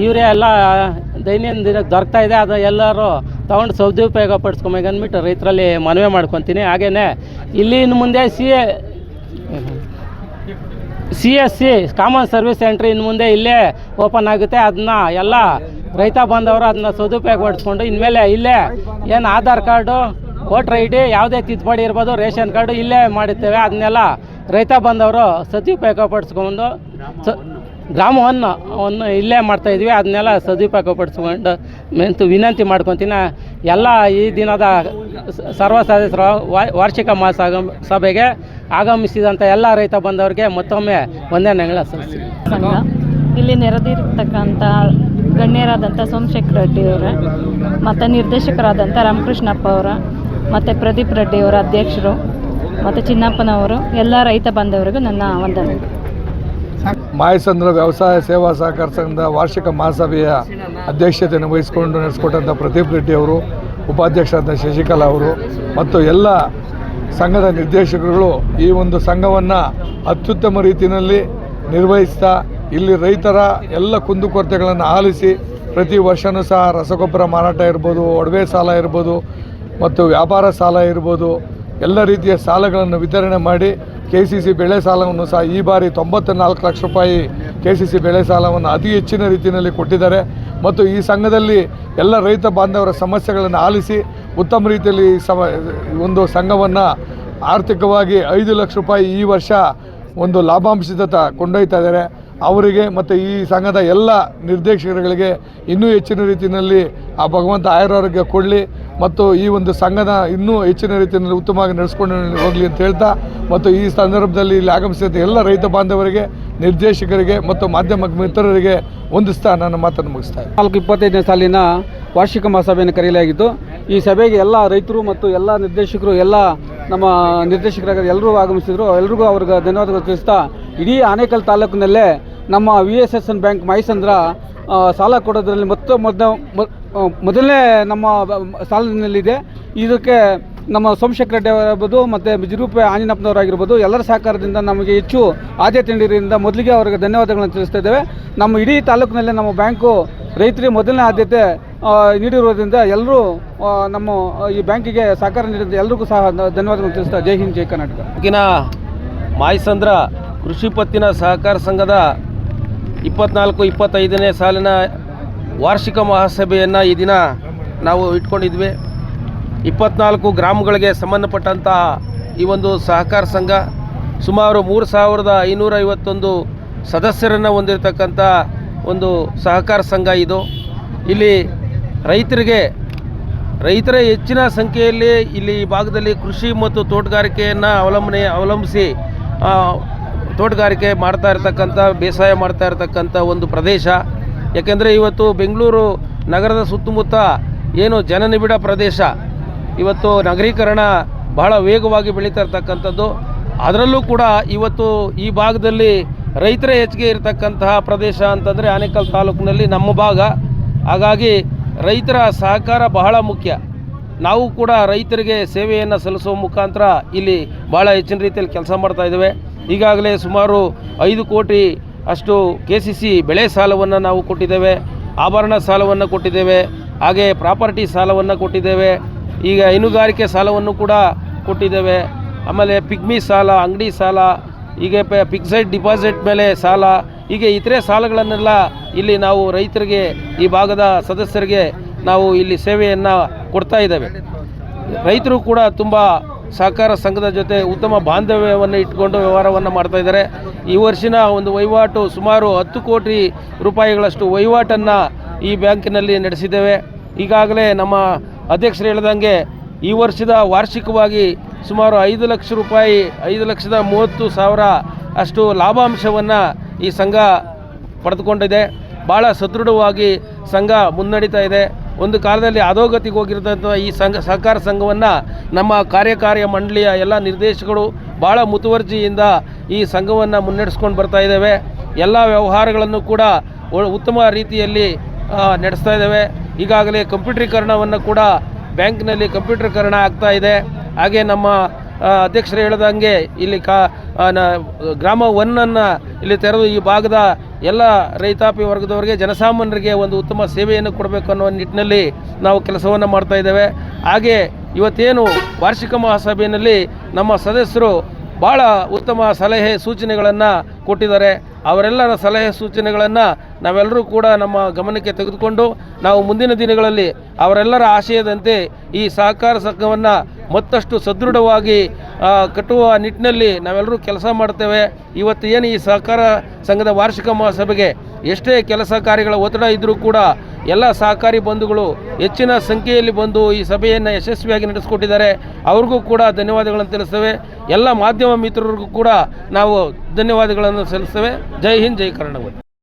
ಯೂರಿಯಾ ಎಲ್ಲ ದೈನಂದಿನ ದೊರಕ್ತಾ ಇದೆ. ಅದು ಎಲ್ಲರೂ ತೊಗೊಂಡು ಸದುಪಯೋಗ ಪಡಿಸ್ಕೊಬೇಕು ಅಂದ್ಬಿಟ್ಟು ರೈತರಲ್ಲಿ ಮನವಿ ಮಾಡ್ಕೊತೀನಿ. ಹಾಗೆಯೇ ಇಲ್ಲಿ ಇನ್ನು ಮುಂದೆ CSC ಕಾಮನ್ ಸರ್ವಿಸ್ ಸೆಂಟ್ರ್ ಇನ್ನು ಮುಂದೆ ಇಲ್ಲೇ ಓಪನ್ ಆಗುತ್ತೆ. ಅದನ್ನ ಎಲ್ಲ ರೈತ ಬಾಂಧವರು ಅದನ್ನ ಸದುಪಯೋಗ ಪಡಿಸ್ಕೊಂಡು ಇನ್ಮೇಲೆ ಇಲ್ಲೇ ಏನು ಆಧಾರ್ ಕಾರ್ಡು, ವೋಟರ್ ID ಯಾವುದೇ ತಿದ್ದುಪಡಿ ಇರ್ಬೋದು, ರೇಷನ್ ಕಾರ್ಡು ಇಲ್ಲೇ ಮಾಡುತ್ತೇವೆ. ಅದನ್ನೆಲ್ಲ ರೈತ ಬಾಂಧವರು ಸದುಪಯೋಗ ಪಡಿಸ್ಕೊಂಡು ಗ್ರಾಮವನ್ನು ಇಲ್ಲೇ ಮಾಡ್ತಾಯಿದ್ವಿ. ಅದನ್ನೆಲ್ಲ ಸದುಪಯೋಗ ಪಡಿಸ್ಕೊಂಡು ವಿನಂತಿ ಮಾಡ್ಕೊತೀನಿ. ಎಲ್ಲ ಈ ದಿನದ ಸರ್ವ ಸದಸ್ಯರ ವಾರ್ಷಿಕ ಸಭೆಗೆ ಆಗಮಿಸಿದಂಥ ಎಲ್ಲ ರೈತ ಬಾಂಧವರಿಗೆ ಮತ್ತೊಮ್ಮೆ ವಂದನೆಗಳ ಸಲ್ಲಿಸ್ತೀನಿ. ಸಂಘ ಇಲ್ಲಿ ನೆರೆದಿರ್ತಕ್ಕಂಥ ಗಣ್ಯರಾದಂಥ ಸೋಮಶೇಖರ್ ರೆಡ್ಡಿ ಅವರ ಮತ್ತು ನಿರ್ದೇಶಕರಾದಂಥ ರಾಮಕೃಷ್ಣಪ್ಪ ಅವರ ಮತ್ತು ಪ್ರದೀಪ್ ರೆಡ್ಡಿ ಅವರ ಅಧ್ಯಕ್ಷರು ಮತ್ತು ಚಿನ್ನಪ್ಪನವರು ಎಲ್ಲ ರೈತ ಬಾಂಧವರಿಗೂ ನನ್ನ ವಂದನೆ. ಮಾಯಸಂದ್ರ ವ್ಯವಸಾಯ ಸೇವಾ ಸಹಕಾರ ಸಂಘದ ವಾರ್ಷಿಕ ಮಹಾಸಭೆಯ ಅಧ್ಯಕ್ಷತೆಯನ್ನು ವಹಿಸಿಕೊಂಡು ನಡೆಸಿಕೊಟ್ಟಂಥ ಪ್ರದೀಪ್ ರೆಡ್ಡಿ ಅವರು, ಉಪಾಧ್ಯಕ್ಷರಾದ ಶಶಿಕಲಾ ಅವರು ಮತ್ತು ಎಲ್ಲ ಸಂಘದ ನಿರ್ದೇಶಕರುಗಳು ಈ ಒಂದು ಸಂಘವನ್ನು ಅತ್ಯುತ್ತಮ ರೀತಿಯಲ್ಲಿ ನಿರ್ವಹಿಸ್ತಾ ಇಲ್ಲಿ ರೈತರ ಎಲ್ಲ ಕುಂದುಕೊರತೆಗಳನ್ನು ಆಲಿಸಿ ಪ್ರತಿ ವರ್ಷವೂ ಸಹ ರಸಗೊಬ್ಬರ ಮಾರಾಟ ಇರ್ಬೋದು, ಒಡವೆ ಸಾಲ ಇರ್ಬೋದು ಮತ್ತು ವ್ಯಾಪಾರ ಸಾಲ ಇರ್ಬೋದು, ಎಲ್ಲ ರೀತಿಯ ಸಾಲಗಳನ್ನು ವಿತರಣೆ ಮಾಡಿ KCC ಬೆಳೆ ಸಾಲವನ್ನು ಸಹ ಈ ಬಾರಿ 94 ಲಕ್ಷ ರೂಪಾಯಿ KCC ಬೆಳೆ ಸಾಲವನ್ನು ಅತಿ ಹೆಚ್ಚಿನ ರೀತಿಯಲ್ಲಿ ಕೊಟ್ಟಿದ್ದಾರೆ. ಮತ್ತು ಈ ಸಂಘದಲ್ಲಿ ಎಲ್ಲ ರೈತ ಬಾಂಧವರ ಸಮಸ್ಯೆಗಳನ್ನು ಆಲಿಸಿ ಉತ್ತಮ ರೀತಿಯಲ್ಲಿ ಒಂದು ಸಂಘವನ್ನು ಆರ್ಥಿಕವಾಗಿ 5 ಲಕ್ಷ ರೂಪಾಯಿ ಈ ವರ್ಷ ಒಂದು ಲಾಭಾಂಶದತ್ತ ಕೊಂಡೊಯ್ತಾ ಇದ್ದಾರೆ. ಅವರಿಗೆ ಮತ್ತು ಈ ಸಂಘದ ಎಲ್ಲ ನಿರ್ದೇಶಕರುಗಳಿಗೆ ಇನ್ನೂ ಹೆಚ್ಚಿನ ರೀತಿಯಲ್ಲಿ ಆ ಭಗವಂತ ಆಯುರಾರೋಗ್ಯ ಕೊಡಲಿ ಮತ್ತು ಈ ಒಂದು ಸಂಘದ ಇನ್ನೂ ಹೆಚ್ಚಿನ ರೀತಿಯಲ್ಲಿ ಉತ್ತಮವಾಗಿ ನಡೆಸ್ಕೊಂಡು ಹೋಗಲಿ ಅಂತ ಹೇಳ್ತಾ, ಮತ್ತು ಈ ಸಂದರ್ಭದಲ್ಲಿ ಇಲ್ಲಿ ಆಗಮಿಸಿದ ಎಲ್ಲ ರೈತ ಬಾಂಧವರಿಗೆ, ನಿರ್ದೇಶಕರಿಗೆ ಮತ್ತು ಮಾಧ್ಯಮ ಮಿತ್ರರಿಗೆ ವಂದಿಸ್ತಾ ನನ್ನ ಮಾತನ್ನು ಮುಗಿಸ್ತಾ ಇದ್ದೀನಿ. 25ನೇ ಸಾಲಿನ ವಾರ್ಷಿಕ ಮಹಾಸಭೆಯನ್ನು ಕರೆಯಲಾಗಿತ್ತು. ಈ ಸಭೆಗೆ ಎಲ್ಲ ರೈತರು ಮತ್ತು ಎಲ್ಲ ನಿರ್ದೇಶಕರು, ಎಲ್ಲ ನಮ್ಮ ನಿರ್ದೇಶಕರಾಗ ಎಲ್ಲರೂ ಆಗಮಿಸಿದರು. ಎಲ್ರಿಗೂ ಅವ್ರಿಗೆ ಧನ್ಯವಾದಗಳು ತಿಳಿಸ್ತಾ, ಇಡೀ ಆನೇಕಲ್ ತಾಲೂಕಿನಲ್ಲೇ ನಮ್ಮ VSSN ಬ್ಯಾಂಕ್ ಮೈಸಂದ್ರ ಸಾಲ ಕೊಡೋದ್ರಲ್ಲಿ ಮೊದಲನೇ ನಮ್ಮ ಸಾಲಿನಲ್ಲಿದೆ. ಇದಕ್ಕೆ ನಮ್ಮ ಸೋಮಶೇಖರ್ ರೆಡ್ಡಿ ಅವರಿರ್ಬೋದು ಮತ್ತು ಬಿಜಿರೂಪೆ ಆಂಜನಪ್ಪನವರಾಗಿರ್ಬೋದು ಎಲ್ಲರ ಸಹಕಾರದಿಂದ ನಮಗೆ ಹೆಚ್ಚು ಆದ್ಯತೆ ನೀಡಿದ್ದರಿಂದ ಮೊದಲಿಗೆ ಅವರಿಗೆ ಧನ್ಯವಾದಗಳನ್ನು ತಿಳಿಸ್ತಾ ಇದ್ದೇವೆ. ನಮ್ಮ ಇಡೀ ತಾಲೂಕಿನಲ್ಲೇ ನಮ್ಮ ಬ್ಯಾಂಕು ರೈತರಿಗೆ ಮೊದಲನೇ ಆದ್ಯತೆ ನೀಡಿರೋದ್ರಿಂದ ಎಲ್ಲರೂ ನಮ್ಮ ಈ ಬ್ಯಾಂಕಿಗೆ ಸಹಕಾರ ನೀಡಿದ ಎಲ್ಲರಿಗೂ ಸಹ ಧನ್ಯವಾದಗಳನ್ನು ತಿಳಿಸ್ತಾ ಜೈ ಹಿಂದ್ ಜೈ ಕರ್ನಾಟಕ. ಮಾಯಸಂದ್ರ ಕೃಷಿ ಪತ್ತಿನ ಸಹಕಾರ ಸಂಘದ 24-25ನೇ ಸಾಲಿನ ವಾರ್ಷಿಕ ಮಹಾಸಭೆಯನ್ನು ಈ ದಿನ ನಾವು ಇಟ್ಕೊಂಡಿದ್ವಿ. 24 ಗ್ರಾಮಗಳಿಗೆ ಸಂಬಂಧಪಟ್ಟಂತಹ ಈ ಒಂದು ಸಹಕಾರ ಸಂಘ ಸುಮಾರು 3551 ಸದಸ್ಯರನ್ನು ಹೊಂದಿರತಕ್ಕಂಥ ಒಂದು ಸಹಕಾರ ಸಂಘ ಇದು. ಇಲ್ಲಿ ರೈತರೇ ಹೆಚ್ಚಿನ ಸಂಖ್ಯೆಯಲ್ಲಿ ಇಲ್ಲಿ ಈ ಭಾಗದಲ್ಲಿ ಕೃಷಿ ಮತ್ತು ತೋಟಗಾರಿಕೆಯನ್ನು ಅವಲಂಬಿಸಿ ತೋಟಗಾರಿಕೆ ಮಾಡ್ತಾ ಇರ್ತಕ್ಕಂಥ, ಬೇಸಾಯ ಮಾಡ್ತಾ ಇರ್ತಕ್ಕಂಥ ಒಂದು ಪ್ರದೇಶ. ಯಾಕೆಂದರೆ ಇವತ್ತು ಬೆಂಗಳೂರು ನಗರದ ಸುತ್ತಮುತ್ತ ಏನು ಜನನಿಬಿಡ ಪ್ರದೇಶ, ಇವತ್ತು ನಗರೀಕರಣ ಬಹಳ ವೇಗವಾಗಿ ಬೆಳೀತಾ ಇರ್ತಕ್ಕಂಥದ್ದು. ಅದರಲ್ಲೂ ಕೂಡ ಇವತ್ತು ಈ ಭಾಗದಲ್ಲಿ ರೈತರೇ ಹೆಚ್ಚಿಗೆ ಇರತಕ್ಕಂತಹ ಪ್ರದೇಶ ಅಂತಂದರೆ ಆನೇಕಲ್ ತಾಲೂಕಿನಲ್ಲಿ ನಮ್ಮ ಭಾಗ. ಹಾಗಾಗಿ ರೈತರ ಸಹಕಾರ ಬಹಳ ಮುಖ್ಯ. ನಾವು ಕೂಡ ರೈತರಿಗೆ ಸೇವೆಯನ್ನು ಸಲ್ಲಿಸುವ ಮುಖಾಂತರ ಇಲ್ಲಿ ಭಾಳ ಹೆಚ್ಚಿನ ರೀತಿಯಲ್ಲಿ ಕೆಲಸ ಮಾಡ್ತಾ ಇದ್ದೇವೆ. ಈಗಾಗಲೇ ಸುಮಾರು 5 ಕೋಟಿ ಅಷ್ಟು KCC ಬೆಳೆ ಸಾಲವನ್ನು ನಾವು ಕೊಟ್ಟಿದ್ದೇವೆ, ಆಭರಣ ಸಾಲವನ್ನು ಕೊಟ್ಟಿದ್ದೇವೆ, ಹಾಗೆ ಪ್ರಾಪರ್ಟಿ ಸಾಲವನ್ನು ಕೊಟ್ಟಿದ್ದೇವೆ, ಈಗ ಹೈನುಗಾರಿಕೆ ಸಾಲವನ್ನು ಕೂಡ ಕೊಟ್ಟಿದ್ದೇವೆ. ಆಮೇಲೆ ಪಿಗ್ಮಿ ಸಾಲ, ಅಂಗಡಿ ಸಾಲ, ಹೀಗೆ ಫಿಕ್ಸೆಡ್ ಡಿಪಾಸಿಟ್ ಮೇಲೆ ಸಾಲ, ಹೀಗೆ ಇತರೆ ಸಾಲಗಳನ್ನೆಲ್ಲ ಇಲ್ಲಿ ನಾವು ರೈತರಿಗೆ, ಈ ಭಾಗದ ಸದಸ್ಯರಿಗೆ ನಾವು ಇಲ್ಲಿ ಸೇವೆಯನ್ನು ಕೊಡ್ತಾ ಇದ್ದೇವೆ. ರೈತರು ಕೂಡ ತುಂಬ ಸಹಕಾರ ಸಂಘದ ಜೊತೆ ಉತ್ತಮ ಬಾಂಧವ್ಯವನ್ನು ಇಟ್ಕೊಂಡು ವ್ಯವಹಾರವನ್ನು ಮಾಡ್ತಾ ಇದ್ದಾರೆ. ಈ ವರ್ಷಿನ ಒಂದು ವಹಿವಾಟು ಸುಮಾರು 10 ಕೋಟಿ ರೂಪಾಯಿಗಳಷ್ಟು ವಹಿವಾಟನ್ನು ಈ ಬ್ಯಾಂಕಿನಲ್ಲಿ ನಡೆಸಿದ್ದೇವೆ. ಈಗಾಗಲೇ ನಮ್ಮ ಅಧ್ಯಕ್ಷರು ಹೇಳ್ದಂಗೆ ಈ ವರ್ಷದ ವಾರ್ಷಿಕವಾಗಿ ಸುಮಾರು 5 ಲಕ್ಷ ರೂಪಾಯಿ, 5,30,000 ಅಷ್ಟು ಲಾಭಾಂಶವನ್ನು ಈ ಸಂಘ ಪಡೆದುಕೊಂಡಿದೆ. ಭಾಳ ಸದೃಢವಾಗಿ ಸಂಘ ಮುನ್ನಡೀತಾ ಇದೆ. ಒಂದು ಕಾಲದಲ್ಲಿ ಅಧೋಗತಿಗೆ ಹೋಗಿರ್ತಂಥ ಈ ಸಹಕಾರ ಸಂಘವನ್ನು ನಮ್ಮ ಕಾರ್ಯಕಾರಿ ಮಂಡಳಿಯ ಎಲ್ಲ ನಿರ್ದೇಶಕರು ಭಾಳ ಮುತುವರ್ಜಿಯಿಂದ ಈ ಸಂಘವನ್ನು ಮುನ್ನಡೆಸ್ಕೊಂಡು ಬರ್ತಾ ಇದ್ದೇವೆ. ಎಲ್ಲ ವ್ಯವಹಾರಗಳನ್ನು ಕೂಡ ಉತ್ತಮ ರೀತಿಯಲ್ಲಿ ನಡೆಸ್ತಾ ಇದ್ದೇವೆ. ಈಗಾಗಲೇ ಕಂಪ್ಯೂಟರೀಕರಣವನ್ನು ಕೂಡ ಬ್ಯಾಂಕ್ನಲ್ಲಿ ಕಂಪ್ಯೂಟರೀಕರಣ ಆಗ್ತಾ ಇದೆ. ಹಾಗೆ ನಮ್ಮ ಅಧ್ಯಕ್ಷರು ಹೇಳಿದಂಗೆ ಇಲ್ಲಿ ಗ್ರಾಮ 1 ಇಲ್ಲಿ ತೆರೆದು ಈ ಭಾಗದ ಎಲ್ಲ ರೈತಾಪಿ ವರ್ಗದವರಿಗೆ, ಜನಸಾಮಾನ್ಯರಿಗೆ ಒಂದು ಉತ್ತಮ ಸೇವೆಯನ್ನು ಕೊಡಬೇಕು ಅನ್ನೋ ನಿಟ್ಟಿನಲ್ಲಿ ನಾವು ಕೆಲಸವನ್ನು ಮಾಡ್ತಾ ಇದ್ದೇವೆ. ಹಾಗೆ ಇವತ್ತೇನು ವಾರ್ಷಿಕ ಮಹಾಸಭೆಯಲ್ಲಿ ನಮ್ಮ ಸದಸ್ಯರು ಭಾಳ ಉತ್ತಮ ಸಲಹೆ ಸೂಚನೆಗಳನ್ನು ಕೊಟ್ಟಿದ್ದಾರೆ. ಅವರೆಲ್ಲರ ಸಲಹೆ ಸೂಚನೆಗಳನ್ನು ನಾವೆಲ್ಲರೂ ಕೂಡ ನಮ್ಮ ಗಮನಕ್ಕೆ ತೆಗೆದುಕೊಂಡು ನಾವು ಮುಂದಿನ ದಿನಗಳಲ್ಲಿ ಅವರೆಲ್ಲರ ಆಶಯದಂತೆ ಈ ಸಹಕಾರ ಸಂಘವನ್ನು ಮತ್ತಷ್ಟು ಸದೃಢವಾಗಿ ಕಟ್ಟುವ ನಿಟ್ಟಿನಲ್ಲಿ ನಾವೆಲ್ಲರೂ ಕೆಲಸ ಮಾಡ್ತೇವೆ. ಇವತ್ತು ಏನು ಈ ಸಹಕಾರ ಸಂಘದ ವಾರ್ಷಿಕ ಮಹಾಸಭೆಗೆ ಎಷ್ಟೇ ಕೆಲಸ ಕಾರ್ಯಗಳ ಒತ್ತಡ ಇದ್ದರೂ ಕೂಡ ಎಲ್ಲ ಸಹಕಾರಿ ಬಂಧುಗಳು ಹೆಚ್ಚಿನ ಸಂಖ್ಯೆಯಲ್ಲಿ ಬಂದು ಈ ಸಭೆಯನ್ನು ಯಶಸ್ವಿಯಾಗಿ ನಡೆಸಿಕೊಟ್ಟಿದ್ದಾರೆ. ಅವ್ರಿಗೂ ಕೂಡ ಧನ್ಯವಾದಗಳನ್ನು ತಿಳಿಸ್ತೇವೆ. ಎಲ್ಲ ಮಾಧ್ಯಮ ಮಿತ್ರರಿಗೂ ಕೂಡ ನಾವು ಧನ್ಯವಾದಗಳನ್ನು ಸಲ್ಲಿಸ್ತೇವೆ. ಜೈ ಹಿಂದ್, ಜೈ ಕರ್ನಾಟಕ.